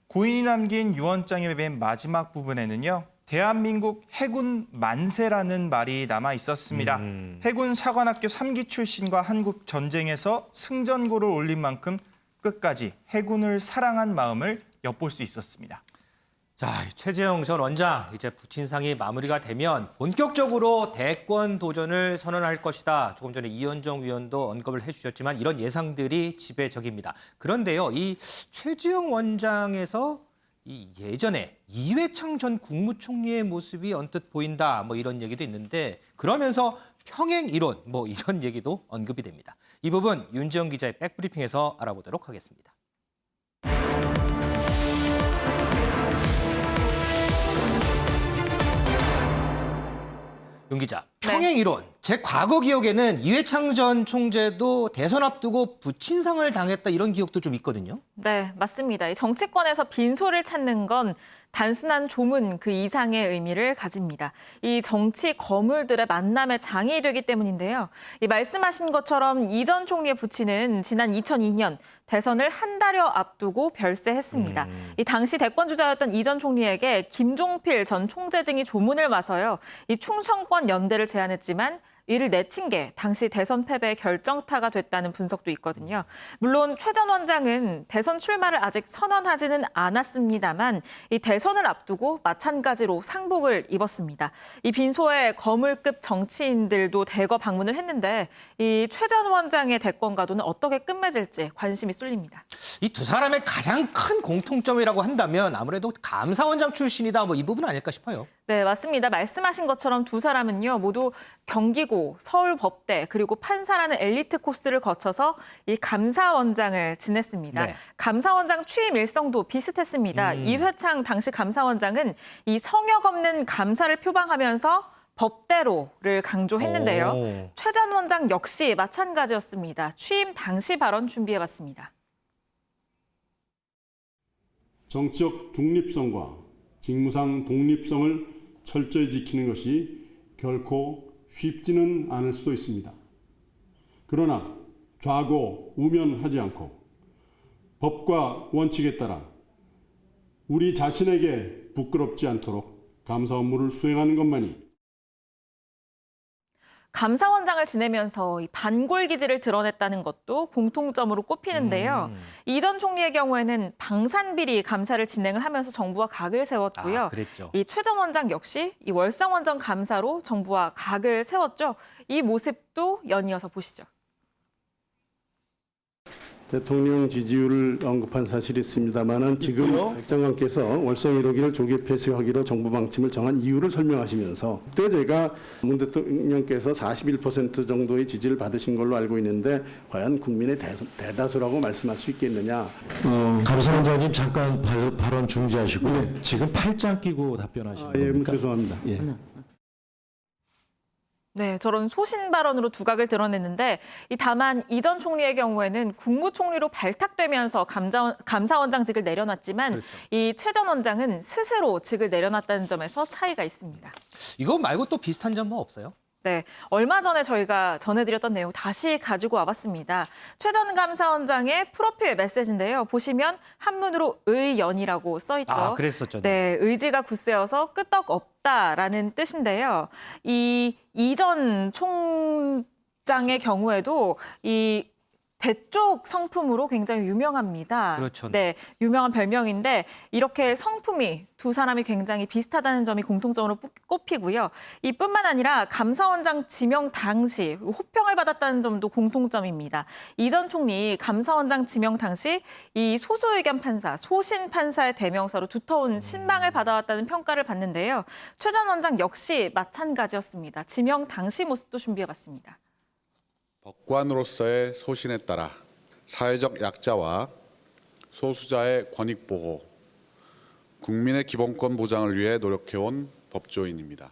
고인이 남긴 유언장의 맨 마지막 부분에는요. 대한민국 해군 만세라는 말이 남아 있었습니다. 해군 사관학교 3기 출신과 한국 전쟁에서 승전고를 올린 만큼 끝까지 해군을 사랑한 마음을 엿볼 수 있었습니다. 자, 최재형 전 원장 이제 부친상이 마무리가 되면 본격적으로 대권 도전을 선언할 것이다. 조금 전에 이현정 위원도 언급을 해주셨지만 이런 예상들이 지배적입니다. 그런데요, 이 최재형 원장에서 이 예전에 이회창 전 국무총리의 모습이 언뜻 보인다. 뭐 이런 얘기도 있는데 그러면서 평행 이론 뭐 이런 얘기도 언급이 됩니다. 이 부분 윤지영 기자의 백브리핑에서 알아보도록 하겠습니다. 윤 기자, 평행 이론. 제 과거 기억에는 이회창 전 총재도 대선 앞두고 부친상을 당했다 이런 기억도 좀 있거든요. 네, 맞습니다. 이 정치권에서 빈소를 찾는 건 단순한 조문 그 이상의 의미를 가집니다. 이 정치 거물들의 만남의 장이 되기 때문인데요. 이 말씀하신 것처럼 이 전 총리의 부친은 지난 2002년 대선을 한 달여 앞두고 별세했습니다. 이 당시 대권 주자였던 이 전 총리에게 김종필 전 총재 등이 조문을 와서요. 이 충청권 연대를 제안했지만 이를 내친 게 당시 대선 패배의 결정타가 됐다는 분석도 있거든요. 물론 최 전 원장은 대선 출마를 아직 선언하지는 않았습니다만 이 대선을 앞두고 마찬가지로 상복을 입었습니다. 이 빈소에 거물급 정치인들도 대거 방문을 했는데 이 최 전 원장의 대권 가도는 어떻게 끝맺을지 관심이 쏠립니다. 이 두 사람의 가장 큰 공통점이라고 한다면 아무래도 감사원장 출신이다 뭐 이 부분 아닐까 싶어요. 네, 맞습니다. 말씀하신 것처럼 두 사람은요, 모두 경기고, 서울법대, 그리고 판사라는 엘리트 코스를 거쳐서 이 감사원장을 지냈습니다. 네. 감사원장 취임 일성도 비슷했습니다. 이회창 당시 감사원장은 이 성역 없는 감사를 표방하면서 법대로를 강조했는데요. 오. 최 전 원장 역시 마찬가지였습니다. 취임 당시 발언 준비해봤습니다. 정치적 중립성과 직무상 독립성을 철저히 지키는 것이 결코 쉽지는 않을 수도 있습니다. 그러나 좌고 우면하지 않고 법과 원칙에 따라 우리 자신에게 부끄럽지 않도록 감사 업무를 수행하는 것만이 감사원장을 지내면서 이 반골 기질을 드러냈다는 것도 공통점으로 꼽히는데요. 이 전 총리의 경우에는 방산비리 감사를 진행을 하면서 정부와 각을 세웠고요. 그랬죠. 이 최 전 원장 역시 이 월성원전 감사로 정부와 각을 세웠죠. 이 모습도 연이어서 보시죠. 대통령 지지율을 언급한 사실이 있습니다만은 지금 백 장관께서 월성 1호기를 조기 폐쇄하기로 정부 방침을 정한 이유를 설명하시면서 그때 제가 문 대통령께서 41% 정도의 지지를 받으신 걸로 알고 있는데 과연 국민의 대다수라고 말씀할 수 있겠느냐. 감사원장님 잠깐 발언 중지하시고 지금 팔짱 끼고 답변하시는 겁니까? 죄송합니다. 예. 네, 저런 소신 발언으로 두각을 드러냈는데 다만 이전 총리의 경우에는 국무총리로 발탁되면서 감사원장직을 내려놨지만 그렇죠. 이 최 전 원장은 스스로 직을 내려놨다는 점에서 차이가 있습니다. 이거 말고 또 비슷한 점 뭐 없어요? 네, 얼마 전에 저희가 전해드렸던 내용 다시 가지고 와봤습니다. 최 전 감사원장의 프로필 메시지인데요. 보시면 한문으로 의연이라고 써있죠. 아, 그랬었죠. 네, 의지가 굳세어서 끄떡 없다라는 뜻인데요. 이전 총장의 경우에도 이 대쪽 성품으로 굉장히 유명합니다. 그렇죠. 네, 유명한 별명인데 이렇게 성품이 두 사람이 굉장히 비슷하다는 점이 공통점으로 꼽히고요. 이뿐만 아니라 감사원장 지명 당시 호평을 받았다는 점도 공통점입니다. 이전 총리 감사원장 지명 당시 이 소수의견 판사, 소신 판사의 대명사로 두터운 신망을 받아왔다는 평가를 받는데요. 최 전 원장 역시 마찬가지였습니다. 지명 당시 모습도 준비해봤습니다. 법관으로서의 소신에 따라 사회적 약자와 소수자의 권익 보호, 국민의 기본권 보장을 위해 노력해온 법조인입니다.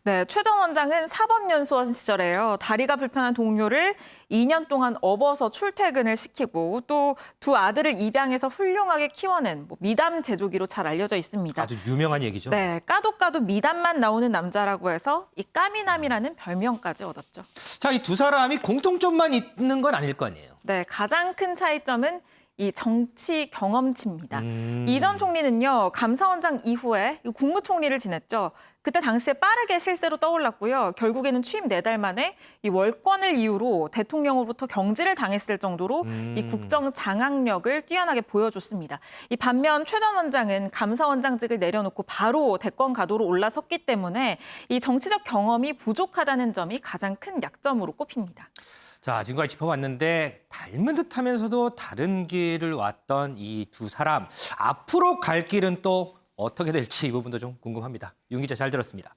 네, 최 전 원장은 사법연수원 시절에요. 다리가 불편한 동료를 2년 동안 업어서 출퇴근을 시키고 또 두 아들을 입양해서 훌륭하게 키워낸 미담 제조기로 잘 알려져 있습니다. 아주 유명한 얘기죠. 네, 까도 미담만 나오는 남자라고 해서 이 까미남이라는 별명까지 얻었죠. 자, 이 두 사람이 공통점만 있는 건 아닐 거 아니에요. 네, 가장 큰 차이점은 이 정치 경험치입니다. 이전 총리는요, 감사원장 이후에 국무총리를 지냈죠. 그때 당시에 빠르게 실세로 떠올랐고요. 결국에는 취임 4달 만에 이 월권을 이유로 대통령으로부터 경질을 당했을 정도로 이 국정 장악력을 뛰어나게 보여줬습니다. 이 반면 최 전 원장은 감사원장직을 내려놓고 바로 대권 가도로 올라섰기 때문에 이 정치적 경험이 부족하다는 점이 가장 큰 약점으로 꼽힙니다. 자, 지금까지 짚어봤는데 닮은 듯하면서도 다른 길을 왔던 이 두 사람. 앞으로 갈 길은 또 어떻게 될지 이 부분도 좀 궁금합니다. 윤 기자 잘 들었습니다.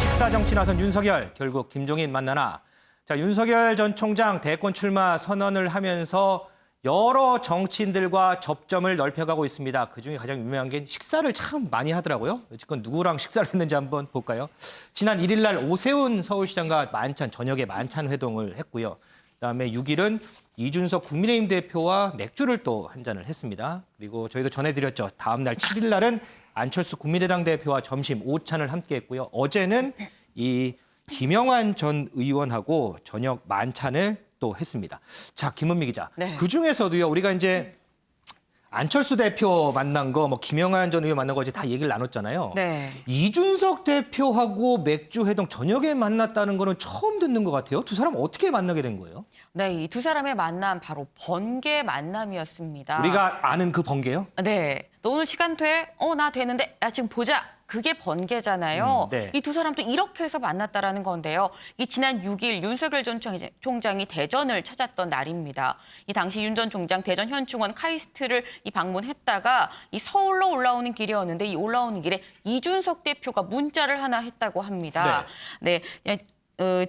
식사 정치 나선 윤석열, 결국 김종인 만나나. 자, 윤석열 전 총장 대권 출마 선언을 하면서 여러 정치인들과 접점을 넓혀가고 있습니다. 그중에 가장 유명한 게 식사를 참 많이 하더라고요. 여지껏 누구랑 식사를 했는지 한번 볼까요? 지난 1일 날 오세훈 서울시장과 저녁에 만찬 회동을 했고요. 그다음에 6일은 이준석 국민의힘 대표와 맥주를 또 한 잔을 했습니다. 그리고 저희도 전해드렸죠. 다음 날 7일 날은 안철수 국민의당 대표와 점심 오찬을 함께 했고요. 어제는 이 김영환 전 의원하고 저녁 만찬을 또 했습니다. 자, 김은미 기자. 네. 그중에서도요. 우리가 이제 안철수 대표 만난 거, 김영환 전 의원 만난 거지 다 얘기를 나눴잖아요. 네. 이준석 대표하고 맥주 회동 저녁에 만났다는 거는 처음 듣는 것 같아요. 두 사람 어떻게 만나게 된 거예요? 네, 이 두 사람의 만남 바로 번개 만남이었습니다. 우리가 아는 그 번개요? 네. 너 오늘 시간 돼? 나 되는데. 야, 지금 보자. 그게 번개잖아요. 네. 이 두 사람도 이렇게 해서 만났다라는 건데요. 이 지난 6일 윤석열 전 총장이 대전을 찾았던 날입니다. 이 당시 윤 전 총장 대전 현충원 카이스트를 방문했다가 이 서울로 올라오는 길이었는데 이 올라오는 길에 이준석 대표가 문자를 하나 했다고 합니다. 네.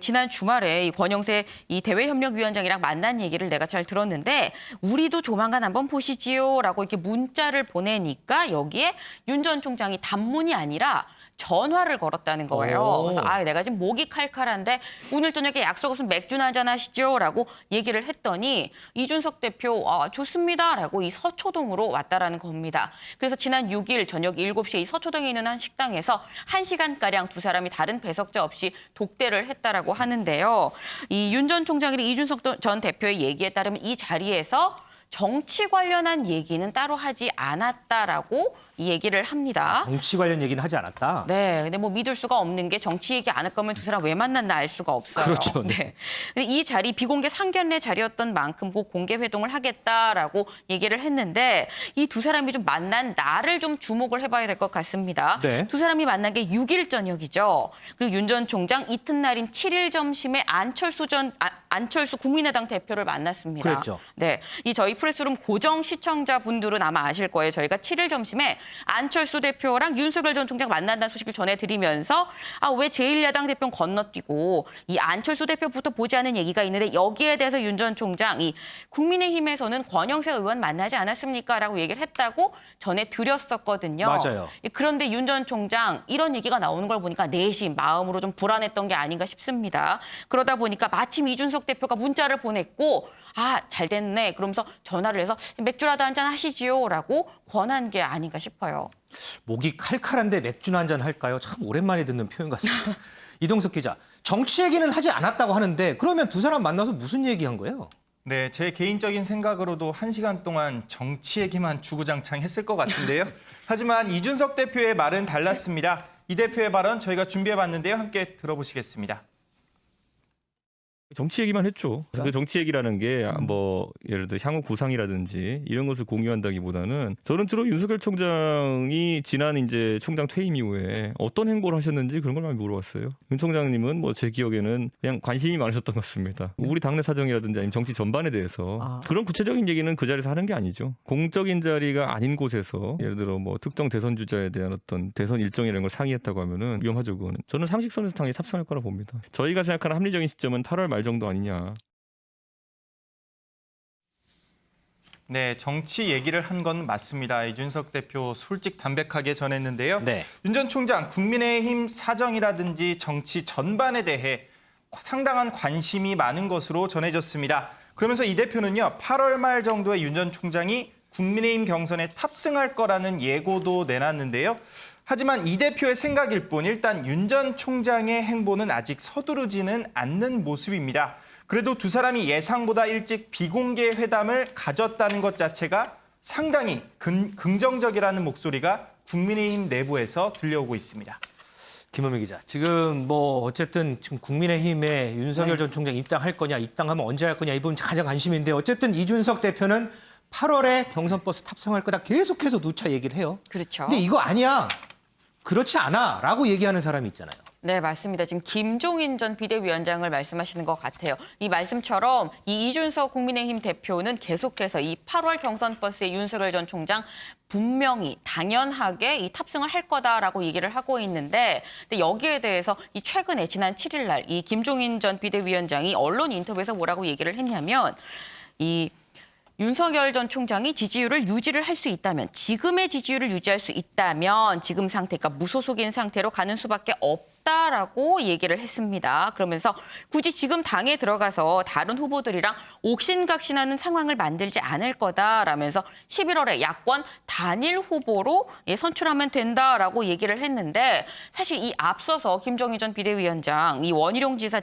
지난 주말에 이 권영세 이 대외협력위원장이랑 만난 얘기를 내가 잘 들었는데 우리도 조만간 한번 보시지요라고 이렇게 문자를 보내니까 여기에 윤 전 총장이 단문이 아니라 전화를 걸었다는 거예요. 그래서 내가 지금 목이 칼칼한데 오늘 저녁에 약속 없으면 맥주나 한잔 하시죠라고 얘기를 했더니 이준석 대표 좋습니다라고 이 서초동으로 왔다라는 겁니다. 그래서 지난 6일 저녁 7시에 이 서초동에 있는 한 식당에서 1시간가량 두 사람이 다른 배석자 없이 독대를 했다라고 하는데요. 이 윤 전 총장이랑 이준석 전 대표의 얘기에 따르면 이 자리에서 정치 관련한 얘기는 따로 하지 않았다라고 이 얘기를 합니다. 정치 관련 얘기는 하지 않았다. 네, 근데 뭐 믿을 수가 없는 게 정치 얘기 안 할 거면 두 사람 왜 만났나 알 수가 없어요. 그렇죠. 네. 네. 근데 이 자리 비공개 상견례 자리였던 만큼 곧 공개 회동을 하겠다라고 얘기를 했는데 이 두 사람이 좀 만난 날을 좀 주목을 해봐야 될 것 같습니다. 네. 두 사람이 만난 게 6일 저녁이죠. 그리고 윤 전 총장 이튿날인 7일 점심에 안철수 국민의당 대표를 만났습니다. 그랬죠. 네, 이 저희 프레스룸 고정 시청자분들은 아마 아실 거예요. 저희가 7일 점심에 안철수 대표랑 윤석열 전 총장 만난다는 소식을 전해드리면서 왜 제1야당 대표는 건너뛰고 이 안철수 대표부터 보지 않은 얘기가 있는데 여기에 대해서 윤 전 총장이 국민의힘에서는 권영세 의원 만나지 않았습니까? 라고 얘기를 했다고 전해드렸었거든요. 맞아요. 그런데 윤 전 총장 이런 얘기가 나오는 걸 보니까 내심 마음으로 좀 불안했던 게 아닌가 싶습니다. 그러다 보니까 마침 이준석 대표가 문자를 보냈고 잘 됐네. 그러면서 전화를 해서 맥주라도 한잔 하시지요. 라고 권한 게 아닌가 싶어요. 목이 칼칼한데 맥주나 한잔 할까요? 참 오랜만에 듣는 표현 같습니다. 이동석 기자, 정치 얘기는 하지 않았다고 하는데 그러면 두 사람 만나서 무슨 얘기한 거예요? 네, 제 개인적인 생각으로도 1시간 동안 정치 얘기만 주구장창 했을 것 같은데요. 하지만 이준석 대표의 말은 달랐습니다. 이 대표의 발언 저희가 준비해봤는데요. 함께 들어보시겠습니다. 정치 얘기만 했죠. 그 정치 얘기라는 게 뭐 예를 들어 향후 구상이라든지 이런 것을 공유한다기보다는 저는 주로 윤석열 총장이 지난 이제 총장 퇴임 이후에 어떤 행보를 하셨는지 그런 걸 많이 물어봤어요. 윤 총장님은 뭐 제 기억에는 그냥 관심이 많으셨던 것 같습니다. 우리 당내 사정이라든지 아니면 정치 전반에 대해서 그런 구체적인 얘기는 그 자리에서 하는 게 아니죠. 공적인 자리가 아닌 곳에서 예를 들어 뭐 특정 대선 주자에 대한 어떤 대선 일정이라는 걸 상의했다고 하면은 위험하죠. 그거는 저는 상식선에서 당연히 탑승할 거라 봅니다. 저희가 생각하는 합리적인 시점은 8월 말 정도 아니냐. 네, 정치 얘기를 한 건 맞습니다. 이준석 대표 솔직 담백하게 전했는데요. 네. 윤 전 총장 국민의힘 사정이라든지 정치 전반에 대해 상당한 관심이 많은 것으로 전해졌습니다. 그러면서 이 대표는요, 8월 말 정도에 윤 전 총장이 국민의힘 경선에 탑승할 거라는 예고도 내놨는데요. 하지만 이 대표의 생각일 뿐 일단 윤 전 총장의 행보는 아직 서두르지는 않는 모습입니다. 그래도 두 사람이 예상보다 일찍 비공개 회담을 가졌다는 것 자체가 상당히 긍정적이라는 목소리가 국민의힘 내부에서 들려오고 있습니다. 김원미 기자, 지금 뭐 어쨌든 지금 국민의힘에 윤석열 전 총장 입당할 거냐, 입당하면 언제 할 거냐 이 부분 가장 관심인데 어쨌든 이준석 대표는 8월에 경선버스 탑승할 거다 계속해서 누차 얘기를 해요. 그렇죠. 근데 이거 아니야. 그렇지 않아. 라고 얘기하는 사람이 있잖아요. 네, 맞습니다. 지금 김종인 전 비대위원장을 말씀하시는 것 같아요. 이 말씀처럼 이 이준석 국민의힘 대표는 계속해서 이 8월 경선버스에 윤석열 전 총장 분명히 당연하게 이 탑승을 할 거다라고 얘기를 하고 있는데 근데 여기에 대해서 이 최근에 지난 7일 날 이 김종인 전 비대위원장이 언론 인터뷰에서 뭐라고 얘기를 했냐면 이 윤석열 전 총장이 지지율을 유지를 할 수 있다면 지금의 지지율을 유지할 수 있다면 지금 상태, 그러니까 무소속인 상태로 가는 수밖에 없다라고 얘기를 했습니다. 그러면서 굳이 지금 당에 들어가서 다른 후보들이랑 옥신각신하는 상황을 만들지 않을 거다라면서 11월에 야권 단일 후보로 선출하면 된다라고 얘기를 했는데 사실 이 앞서서 김종인 전 비대위원장 이 원희룡 지사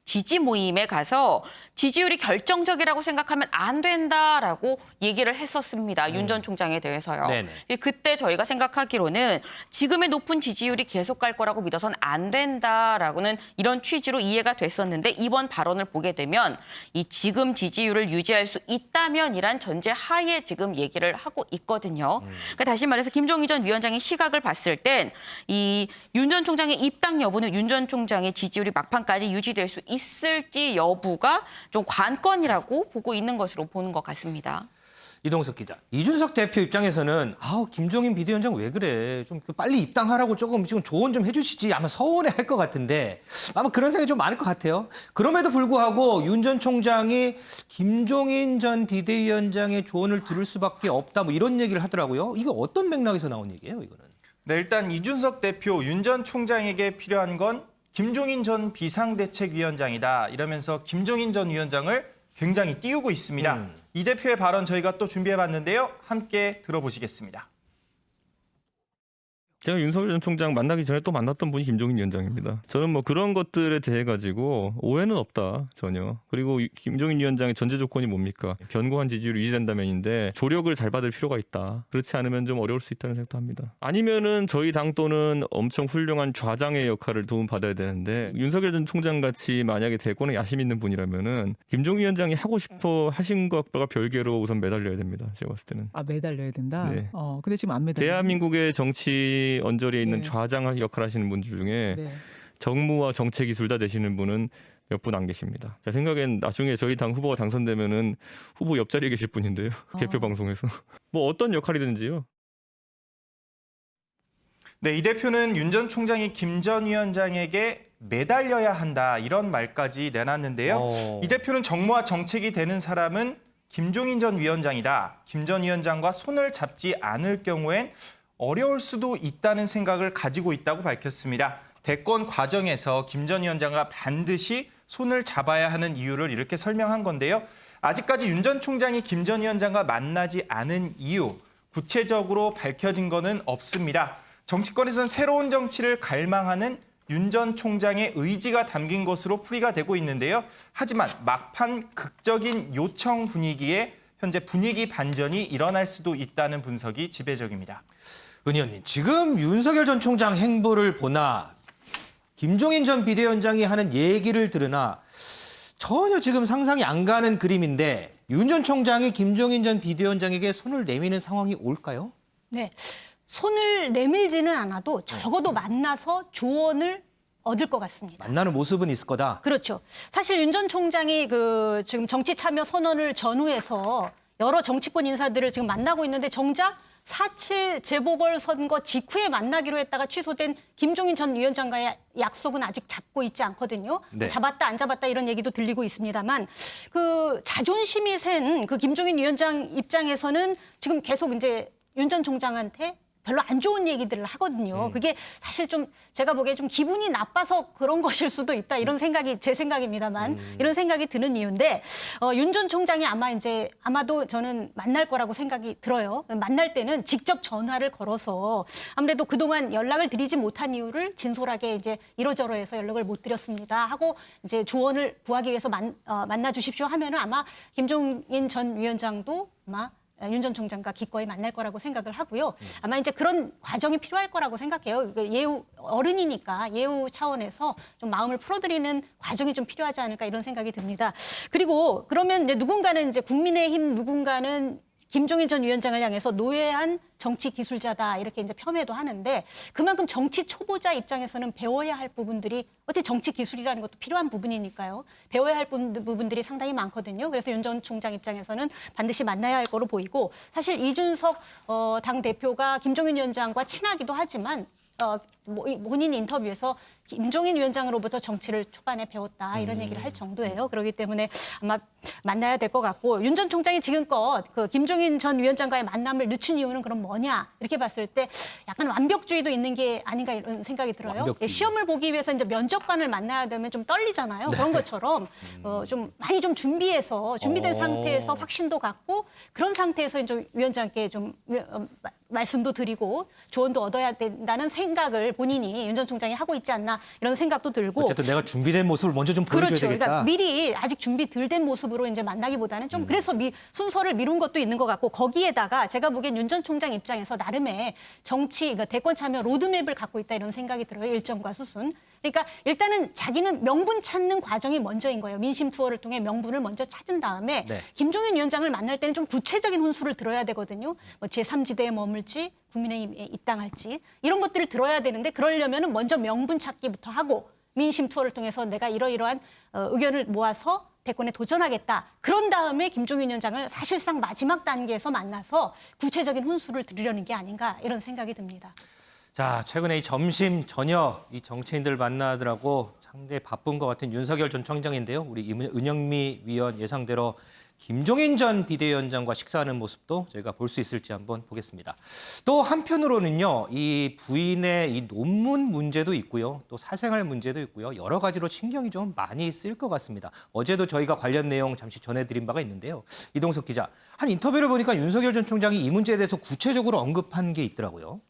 지지 모임에 가서 지지율이 결정적이라고 생각하면 안 된다라고 얘기를 했었습니다. 윤 전 총장에 대해서요. 네네. 그때 저희가 생각하기로는 지금의 높은 지지율이 계속 갈 거라고 믿어서는 안 된다라고는 이런 취지로 이해가 됐었는데 이번 발언을 보게 되면 이 지금 지지율을 유지할 수 있다면이란 전제 하에 지금 얘기를 하고 있거든요. 그러니까 다시 말해서 김종인 전 위원장의 시각을 봤을 땐 이 윤 전 총장의 입당 여부는 윤 전 총장의 지지율이 막판까지 유지될 수 있을지 여부가 좀 관건이라고 보고 있는 것으로 보는 것 같습니다. 이동석 기자, 이준석 대표 입장에서는 김종인 비대위원장 왜 그래? 좀 빨리 입당하라고 조금 지금 조언 좀 해주시지 아마 서운해할 것 같은데 아마 그런 생각이 좀 많을 것 같아요. 그럼에도 불구하고 윤 전 총장이 김종인 전 비대위원장의 조언을 들을 수밖에 없다 뭐 이런 얘기를 하더라고요. 이거 어떤 맥락에서 나온 얘기예요, 이거는? 네, 일단 이준석 대표, 윤 전 총장에게 필요한 건 김종인 전 비상대책위원장이다. 이러면서 김종인 전 위원장을 굉장히 띄우고 있습니다. 이 대표의 발언 저희가 또 준비해봤는데요. 함께 들어보시겠습니다. 제가 윤석열 전 총장 만나기 전에 또 만났던 분이 김종인 위원장입니다. 저는 뭐 그런 것들에 대해 가지고 오해는 없다 전혀. 그리고 김종인 위원장의 전제 조건이 뭡니까? 견고한 지지율이 유지된다면인데 조력을 잘 받을 필요가 있다. 그렇지 않으면 좀 어려울 수 있다는 생각도 합니다. 아니면은 저희 당 또는 엄청 훌륭한 좌장의 역할을 도움 받아야 되는데 윤석열 전 총장 같이 만약에 대권에 야심 있는 분이라면은 김종인 위원장이 하고 싶어 하신 것과 별개로 우선 매달려야 됩니다. 제가 봤을 때는. 아, 매달려야 된다. 네. 근데 지금 안 매달려. 대한민국의 정치 언저리에 있는 네. 좌장 역할 하시는 분들 중에 네. 정무와 정책이 둘 다 되시는 분은 몇 분 안 계십니다. 제 생각엔 나중에 저희 당 후보가 당선되면은 후보 옆자리에 계실 분인데요. 개표 방송에서. 뭐 어떤 역할이든지요. 네, 이 대표는 윤 전 총장이 김 전 위원장에게 매달려야 한다 이런 말까지 내놨는데요. 이 대표는 정무와 정책이 되는 사람은 김종인 전 위원장이다. 김 전 위원장과 손을 잡지 않을 경우엔 어려울 수도 있다는 생각을 가지고 있다고 밝혔습니다. 대권 과정에서 김 전 위원장과 반드시 손을 잡아야 하는 이유를 이렇게 설명한 건데요. 아직까지 윤 전 총장이 김 전 위원장과 만나지 않은 이유, 구체적으로 밝혀진 거는 없습니다. 정치권에서는 새로운 정치를 갈망하는 윤 전 총장의 의지가 담긴 것으로 풀이가 되고 있는데요. 하지만 막판 극적인 요청 분위기에 현재 분위기 반전이 일어날 수도 있다는 분석이 지배적입니다. 은 의원님, 지금 윤석열 전 총장 행보를 보나 김종인 전 비대위원장이 하는 얘기를 들으나 전혀 지금 상상이 안 가는 그림인데 윤 전 총장이 김종인 전 비대위원장에게 손을 내미는 상황이 올까요? 네. 손을 내밀지는 않아도 적어도 만나서 조언을 얻을 것 같습니다. 만나는 모습은 있을 거다. 그렇죠. 사실 윤 전 총장이 지금 정치 참여 선언을 전후해서 여러 정치권 인사들을 지금 만나고 있는데 정작 4.7 재보궐선거 직후에 만나기로 했다가 취소된 김종인 전 위원장과의 약속은 아직 잡고 있지 않거든요. 네. 잡았다 안 잡았다 이런 얘기도 들리고 있습니다만 자존심이 센 김종인 위원장 입장에서는 지금 계속 이제 윤 전 총장한테 별로 안 좋은 얘기들을 하거든요. 그게 사실 좀 제가 보기에 좀 기분이 나빠서 그런 것일 수도 있다. 이런 생각이 제 생각입니다만 이런 생각이 드는 이유인데 윤 전 총장이 아마도 저는 만날 거라고 생각이 들어요. 만날 때는 직접 전화를 걸어서 아무래도 그동안 연락을 드리지 못한 이유를 진솔하게 이제 이러저러해서 연락을 못 드렸습니다 하고 이제 조언을 구하기 위해서 만나 주십시오 하면은 아마 김종인 전 위원장도 아마 윤 전 총장과 기꺼이 만날 거라고 생각을 하고요. 아마 이제 그런 과정이 필요할 거라고 생각해요. 예우 어른이니까 예우 차원에서 좀 마음을 풀어드리는 과정이 좀 필요하지 않을까 이런 생각이 듭니다. 그리고 그러면 이제 누군가는 이제 국민의힘 누군가는 김종인 전 위원장을 향해서 노예한 정치 기술자다 이렇게 이제 폄훼도 하는데 그만큼 정치 초보자 입장에서는 배워야 할 부분들이 어째 정치 기술이라는 것도 필요한 부분이니까요. 배워야 할 부분들이 상당히 많거든요. 그래서 윤 전 총장 입장에서는 반드시 만나야 할 거로 보이고 사실 이준석 당 대표가 김종인 위원장과 친하기도 하지만 본인 인터뷰에서 김종인 위원장으로부터 정치를 초반에 배웠다 이런 얘기를 할 정도예요. 그렇기 때문에 아마 만나야 될 것 같고 윤 전 총장이 지금껏 김종인 전 위원장과의 만남을 늦춘 이유는 그럼 뭐냐 이렇게 봤을 때 약간 완벽주의도 있는 게 아닌가 이런 생각이 들어요. 완벽주의. 시험을 보기 위해서 이제 면접관을 만나야 되면 좀 떨리잖아요. 그런 것처럼 좀 많이 좀 준비된 상태에서 확신도 갖고 그런 상태에서 이제 위원장께 좀 말씀도 드리고 조언도 얻어야 된다는 생각을 본인이 윤 전 총장이 하고 있지 않나 이런 생각도 들고 어쨌든 내가 준비된 모습을 먼저 좀 보여줘야 그렇죠. 되겠다. 그러니까 미리 아직 준비 덜 된 모습으로 이제 만나기보다는 좀 그래서 순서를 미룬 것도 있는 것 같고 거기에다가 제가 보기엔 윤 전 총장 입장에서 나름의 정치 그러니까 대권 참여 로드맵을 갖고 있다 이런 생각이 들어요. 일정과 수순. 그러니까 일단은 자기는 명분 찾는 과정이 먼저인 거예요. 민심 투어를 통해 명분을 먼저 찾은 다음에 네. 김종인 위원장을 만날 때는 좀 구체적인 훈수를 들어야 되거든요. 뭐 제3지대에 머물지 국민의힘에 입당할지 이런 것들을 들어야 되는데 그러려면은 먼저 명분 찾기부터 하고 민심 투어를 통해서 내가 이러이러한 의견을 모아서 대권에 도전하겠다. 그런 다음에 김종인 위원장을 사실상 마지막 단계에서 만나서 구체적인 훈수를 드리려는 게 아닌가 이런 생각이 듭니다. 자, 최근에 이 점심 저녁 이 정치인들 만나느라고 상당히 바쁜 것 같은 윤석열 전 총장인데요. 우리 은영미 위원 예상대로 김종인 전 비대위원장과 식사하는 모습도 저희가 볼 수 있을지 한번 보겠습니다. 또 한편으로는요, 이 부인의 이 논문 문제도 있고요, 또 사생활 문제도 있고요, 여러 가지로 신경이 좀 많이 쓰일 것 같습니다. 어제도 저희가 관련 내용 잠시 전해드린 바가 있는데요. 이동석 기자, 한 인터뷰를 보니까 윤석열 전 총장이 이 문제에 대해서 구체적으로 언급한 게 있더라고요.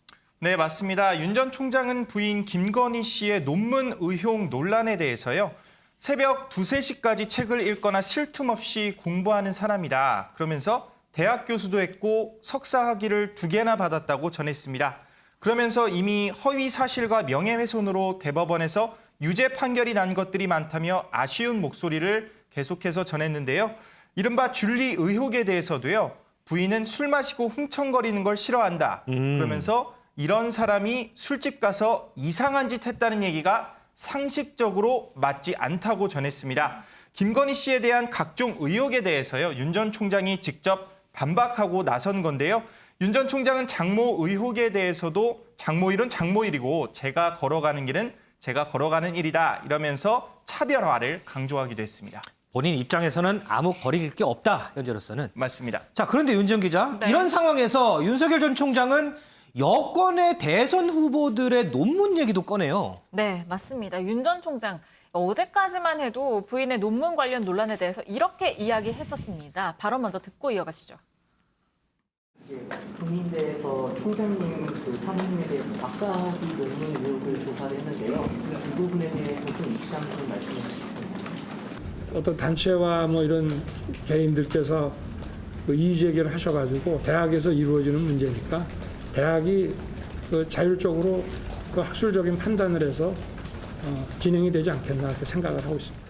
네, 맞습니다. 윤 전 총장은 부인 김건희 씨의 논문 의혹 논란에 대해서요. 새벽 2, 3시까지 책을 읽거나 쉴 틈 없이 공부하는 사람이다. 그러면서 대학 교수도 했고 석사 학위를 2개나 받았다고 전했습니다. 그러면서 이미 허위 사실과 명예훼손으로 대법원에서 유죄 판결이 난 것들이 많다며 아쉬운 목소리를 계속해서 전했는데요. 이른바 줄리 의혹에 대해서도요. 부인은 술 마시고 흥청거리는 걸 싫어한다. 그러면서 이런 사람이 술집 가서 이상한 짓 했다는 얘기가 상식적으로 맞지 않다고 전했습니다. 김건희 씨에 대한 각종 의혹에 대해서요. 윤 전 총장이 직접 반박하고 나선 건데요. 윤 전 총장은 장모 의혹에 대해서도 장모일은 장모일이고 제가 걸어가는 길은 제가 걸어가는 일이다. 이러면서 차별화를 강조하기도 했습니다. 본인 입장에서는 아무 거리낄 게 없다, 현재로서는. 맞습니다. 자, 그런데 윤정 기자, 네. 이런 상황에서 윤석열 전 총장은 여권의 대선 후보들의 논문 얘기도 꺼내요. 네, 맞습니다. 윤 전 총장 어제까지만 해도 부인의 논문 관련 논란에 대해서 이렇게 이야기했었습니다. 발언 먼저 듣고 이어가시죠. 국민대에서 총장님 그 사모님에 대해서 박사학위 논문 의혹을 조사를 했는데요. 그 부분에 대해서 좀 입장 좀 말씀해 주시겠습니다. 어떤 단체와 뭐 이런 개인들께서 그 이의 제기를 하셔가지고 대학에서 이루어지는 문제니까 대학이 그 자율적으로 그 학술적인 판단을 해서 진행이 되지 않겠나 그렇게 생각을 하고 있습니다.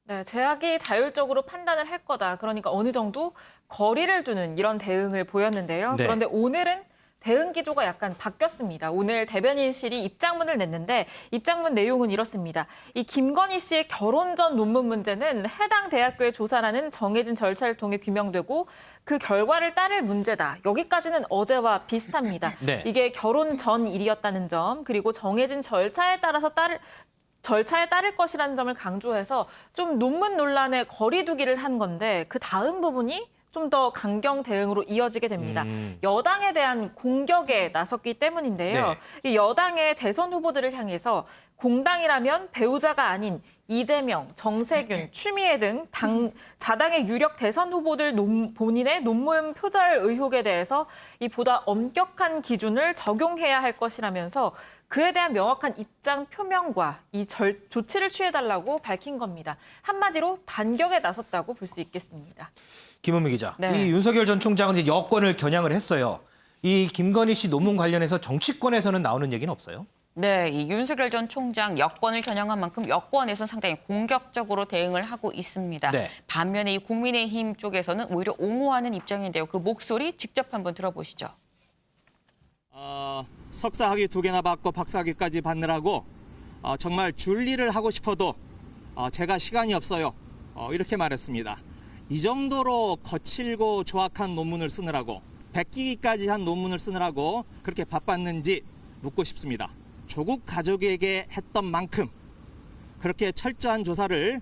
네, 대학이 자율적으로 판단을 할 거다. 그러니까 어느 정도 거리를 두는 이런 대응을 보였는데요. 네. 그런데 오늘은 대응 기조가 약간 바뀌었습니다. 오늘 대변인실이 입장문을 냈는데 입장문 내용은 이렇습니다. 이 김건희 씨의 결혼 전 논문 문제는 해당 대학교의 조사라는 정해진 절차를 통해 규명되고 그 결과를 따를 문제다. 여기까지는 어제와 비슷합니다. 네. 이게 결혼 전 일이었다는 점, 그리고 정해진 절차에 따를 것이라는 점을 강조해서 좀 논문 논란에 거리 두기를 한 건데 그 다음 부분이 좀 더 강경 대응으로 이어지게 됩니다. 여당에 대한 공격에 나섰기 때문인데요. 네. 이 여당의 대선 후보들을 향해서 공당이라면 배우자가 아닌 이재명, 정세균, 추미애 등 자당의 유력 대선 후보들 본인의 논문 표절 의혹에 대해서 이 보다 엄격한 기준을 적용해야 할 것이라면서 그에 대한 명확한 입장 표명과 이 조치를 취해달라고 밝힌 겁니다. 한마디로 반격에 나섰다고 볼 수 있겠습니다. 김은미 기자, 네. 이 윤석열 전 총장은 이제 여권을 겨냥을 했어요. 이 김건희 씨 논문 관련해서 정치권에서는 나오는 얘기는 없어요? 네, 이 윤석열 전 총장 여권을 겨냥한 만큼 여권에서는 상당히 공격적으로 대응을 하고 있습니다. 네. 반면에 이 국민의힘 쪽에서는 오히려 옹호하는 입장인데요. 그 목소리 직접 한번 들어보시죠. 석사 학위 2개나 받고 박사 학위까지 받느라고 정말 줄리를 하고 싶어도 제가 시간이 없어요. 이렇게 말했습니다. 이 정도로 거칠고 조악한 논문을 쓰느라고 100기까지 한 논문을 쓰느라고 그렇게 바빴는지 묻고 싶습니다. 조국 가족에게 했던 만큼 그렇게 철저한 조사를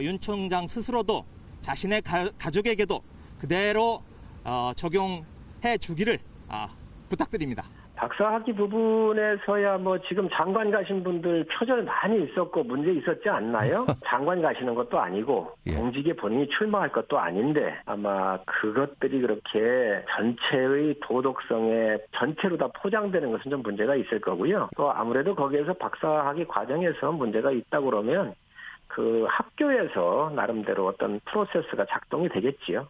윤 총장 스스로도 자신의 가족에게도 그대로 적용해 주기를 부탁드립니다. 박사학위 부분에서야 뭐 지금 장관 가신 분들 표절 많이 있었고 문제 있었지 않나요? 장관 가시는 것도 아니고 공직에 본인이 출마할 것도 아닌데 아마 그것들이 그렇게 전체의 도덕성에 전체로 다 포장되는 것은 좀 문제가 있을 거고요. 또 아무래도 거기에서 박사학위 과정에서 문제가 있다고 그러면 그 학교에서 나름대로 어떤 프로세스가 작동이 되겠지요.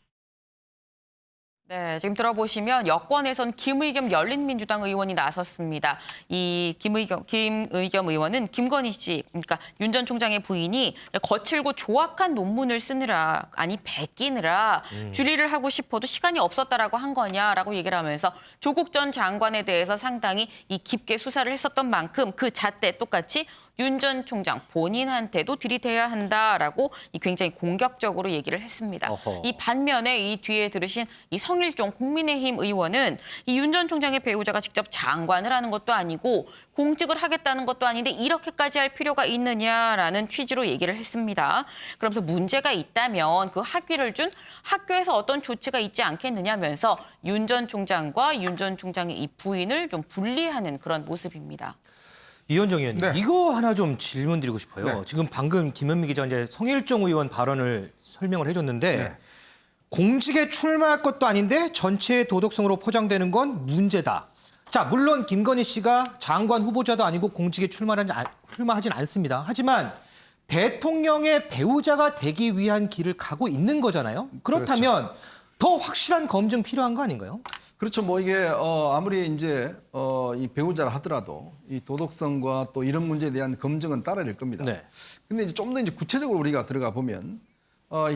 네, 지금 들어보시면 여권에선 김의겸 열린민주당 의원이 나섰습니다. 이 김의겸 의원은 김건희 씨, 그러니까 윤 전 총장의 부인이 거칠고 조악한 논문을 쓰느라, 아니 베끼느라 줄리를 하고 싶어도 시간이 없었다라고 한 거냐라고 얘기를 하면서 조국 전 장관에 대해서 상당히 이 깊게 수사를 했었던 만큼 그 잣대 똑같이 윤 전 총장 본인한테도 들이대야 한다라고 굉장히 공격적으로 얘기를 했습니다. 어허. 이 반면에 이 뒤에 들으신 이 성일종 국민의힘 의원은 이 윤 전 총장의 배우자가 직접 장관을 하는 것도 아니고 공직을 하겠다는 것도 아닌데 이렇게까지 할 필요가 있느냐라는 취지로 얘기를 했습니다. 그러면서 문제가 있다면 그 학위를 준 학교에서 어떤 조치가 있지 않겠느냐면서 윤 전 총장과 윤 전 총장의 이 부인을 좀 분리하는 그런 모습입니다. 이현정 의원님, 네. 이거 하나 좀 질문 드리고 싶어요. 네. 지금 방금 김은미 기자 이제 성일종 의원 발언을 설명을 해줬는데 네. 공직에 출마할 것도 아닌데 전체의 도덕성으로 포장되는 건 문제다. 자, 물론 김건희 씨가 장관 후보자도 아니고 공직에 출마하진 않습니다. 하지만 대통령의 배우자가 되기 위한 길을 가고 있는 거잖아요. 그렇다면 더 확실한 검증 필요한 거 아닌가요? 그렇죠. 뭐 이게 아무리 이제 이 배우자라 하더라도 이 도덕성과 또 이런 문제에 대한 검증은 따라야 될 겁니다. 네. 근데 이제 좀 더 이제 구체적으로 우리가 들어가 보면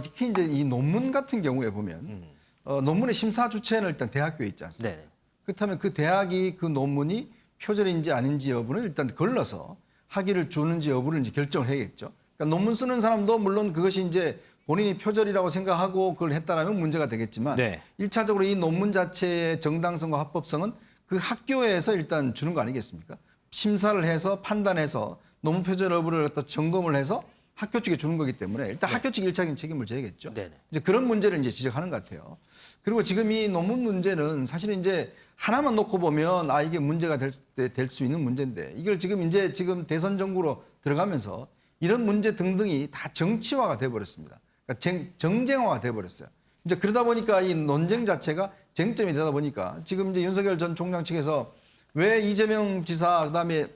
특히 이제 이 논문 같은 경우에 보면 논문의 심사 주체는 일단 대학교에 있지 않습니까? 네. 그렇다면 그 대학이 그 논문이 표절인지 아닌지 여부를 일단 걸러서 학위를 주는지 여부를 이제 결정을 해야겠죠. 그러니까 논문 쓰는 사람도 물론 그것이 이제 본인이 표절이라고 생각하고 그걸 했다라면 문제가 되겠지만 네. 1차적으로 이 논문 자체의 정당성과 합법성은 그 학교에서 일단 주는 거 아니겠습니까? 심사를 해서 판단해서 논문 표절 여부를 갖다 점검을 해서 학교 측에 주는 거기 때문에 일단 학교 측이 일차적인 책임을 져야겠죠. 네네. 이제 그런 문제를 이제 지적하는 것 같아요. 그리고 지금 이 논문 문제는 사실은 이제 하나만 놓고 보면 이게 문제가 될 수 있는 문제인데 이걸 지금 대선 정부로 들어가면서 이런 문제 등등이 다 정치화가 돼버렸습니다. 그러니까 정쟁화가 돼버렸어요. 이제 그러다 보니까 이 논쟁 자체가 쟁점이 되다 보니까 지금 이제 윤석열 전 총장 측에서 왜 이재명 지사 그다음에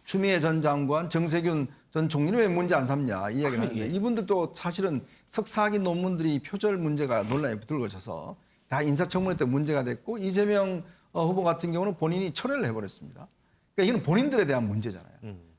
추미애 전 장관, 정세균 전 총리는 왜 문제 안 삼냐 이 이야기를 하는데 이분들도 사실은 석사학위 논문들이 표절 문제가 논란이 불거져서 다 인사청문회 때 문제가 됐고 이재명 후보 같은 경우는 본인이 철회를 해버렸습니다. 그러니까 이건 본인들에 대한 문제잖아요.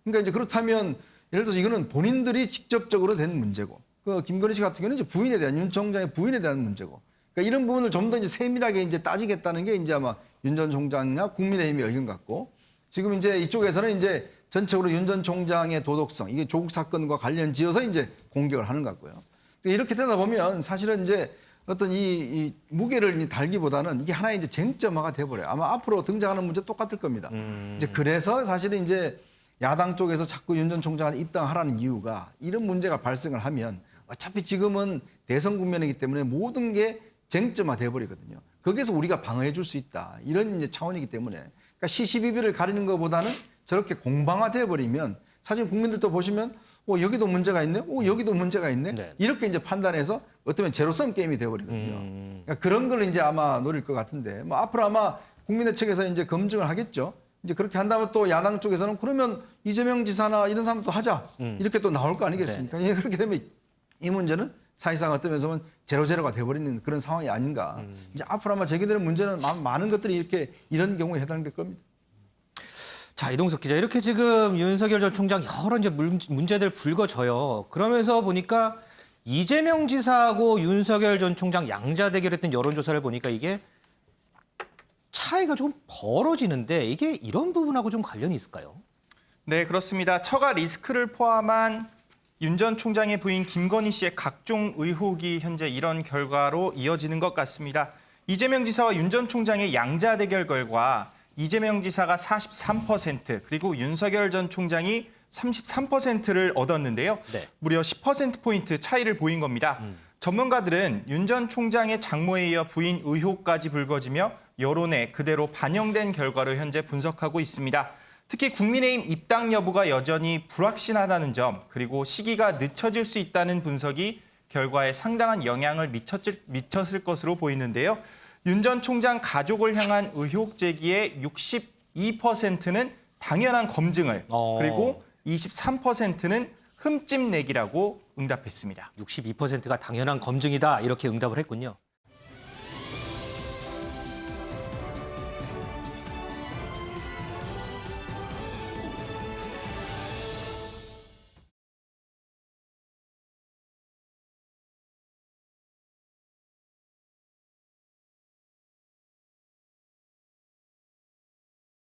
그러니까 이제 그렇다면 예를 들어서 이거는 본인들이 직접적으로 된 문제고 그 김건희 씨 같은 경우는 이제 부인에 대한 윤 총장의 부인에 대한 문제고 그러니까 이런 부분을 좀 더 이제 세밀하게 이제 따지겠다는 게 이제 아마 윤 전 총장이나 국민의힘의 의견 같고 지금 이제 이쪽에서는 이제 전체적으로 윤 전 총장의 도덕성 이게 조국 사건과 관련 지어서 이제 공격을 하는 것 같고요. 이렇게 되다 보면 사실은 이제 어떤 이 무게를 달기보다는 이게 하나의 이제 쟁점화가 돼버려요. 아마 앞으로 등장하는 문제 똑같을 겁니다. 이제 그래서 사실은 이제 야당 쪽에서 자꾸 윤 전 총장한테 입당하라는 이유가 이런 문제가 발생을 하면 어차피 지금은 대선 국면이기 때문에 모든 게 쟁점화 돼버리거든요. 거기에서 우리가 방어해 줄 수 있다. 이런 이제 차원이기 때문에 그러니까 시시비비를 가리는 것보다는 저렇게 공방화돼 버리면 사실 국민들도 보시면 여기도 문제가 있네, 여기도 문제가 있네. 네. 이렇게 이제 판단해서 어쩌면 제로섬 게임이 돼버리거든요. 그러니까 그런 걸 이제 아마 노릴 것 같은데 뭐 앞으로 아마 국민의 측에서 이제 검증을 하겠죠. 이제 그렇게 한다면 또 야당 쪽에서는 그러면 이재명 지사나 이런 사람도 하자 이렇게 또 나올 거 아니겠습니까? 네. 그렇게 되면 이 문제는 사실상 어떤 면에서는 제로제로가 돼버리는 그런 상황이 아닌가. 이제 앞으로 아마 제기되는 문제는 많은 것들이 이렇게 이런 경우에 해당될 겁니다. 자, 이동석 기자, 이렇게 지금 윤석열 전 총장 여러 이제 문제들 불거져요. 그러면서 보니까 이재명 지사하고 윤석열 전 총장 양자 대결했던 여론조사를 보니까 이게 차이가 좀 벌어지는데 이게 이런 부분하고 좀 관련이 있을까요? 네, 그렇습니다. 처가 리스크를 포함한 윤 전 총장의 부인 김건희 씨의 각종 의혹이 현재 이런 결과로 이어지는 것 같습니다. 이재명 지사와 윤 전 총장의 양자 대결 결과 이재명 지사가 43% 그리고 윤석열 전 총장이 33%를 얻었는데요. 네. 무려 10%포인트 차이를 보인 겁니다. 전문가들은 윤 전 총장의 장모에 이어 부인 의혹까지 불거지며 여론에 그대로 반영된 결과로 현재 분석하고 있습니다. 특히 국민의힘 입당 여부가 여전히 불확실하다는 점 그리고 시기가 늦춰질 수 있다는 분석이 결과에 상당한 영향을 미쳤을 것으로 보이는데요. 윤 전 총장 가족을 향한 의혹 제기의 62%는 당연한 검증을 그리고 23%는 흠집 내기라고 응답했습니다. 62%가 당연한 검증이다 이렇게 응답을 했군요.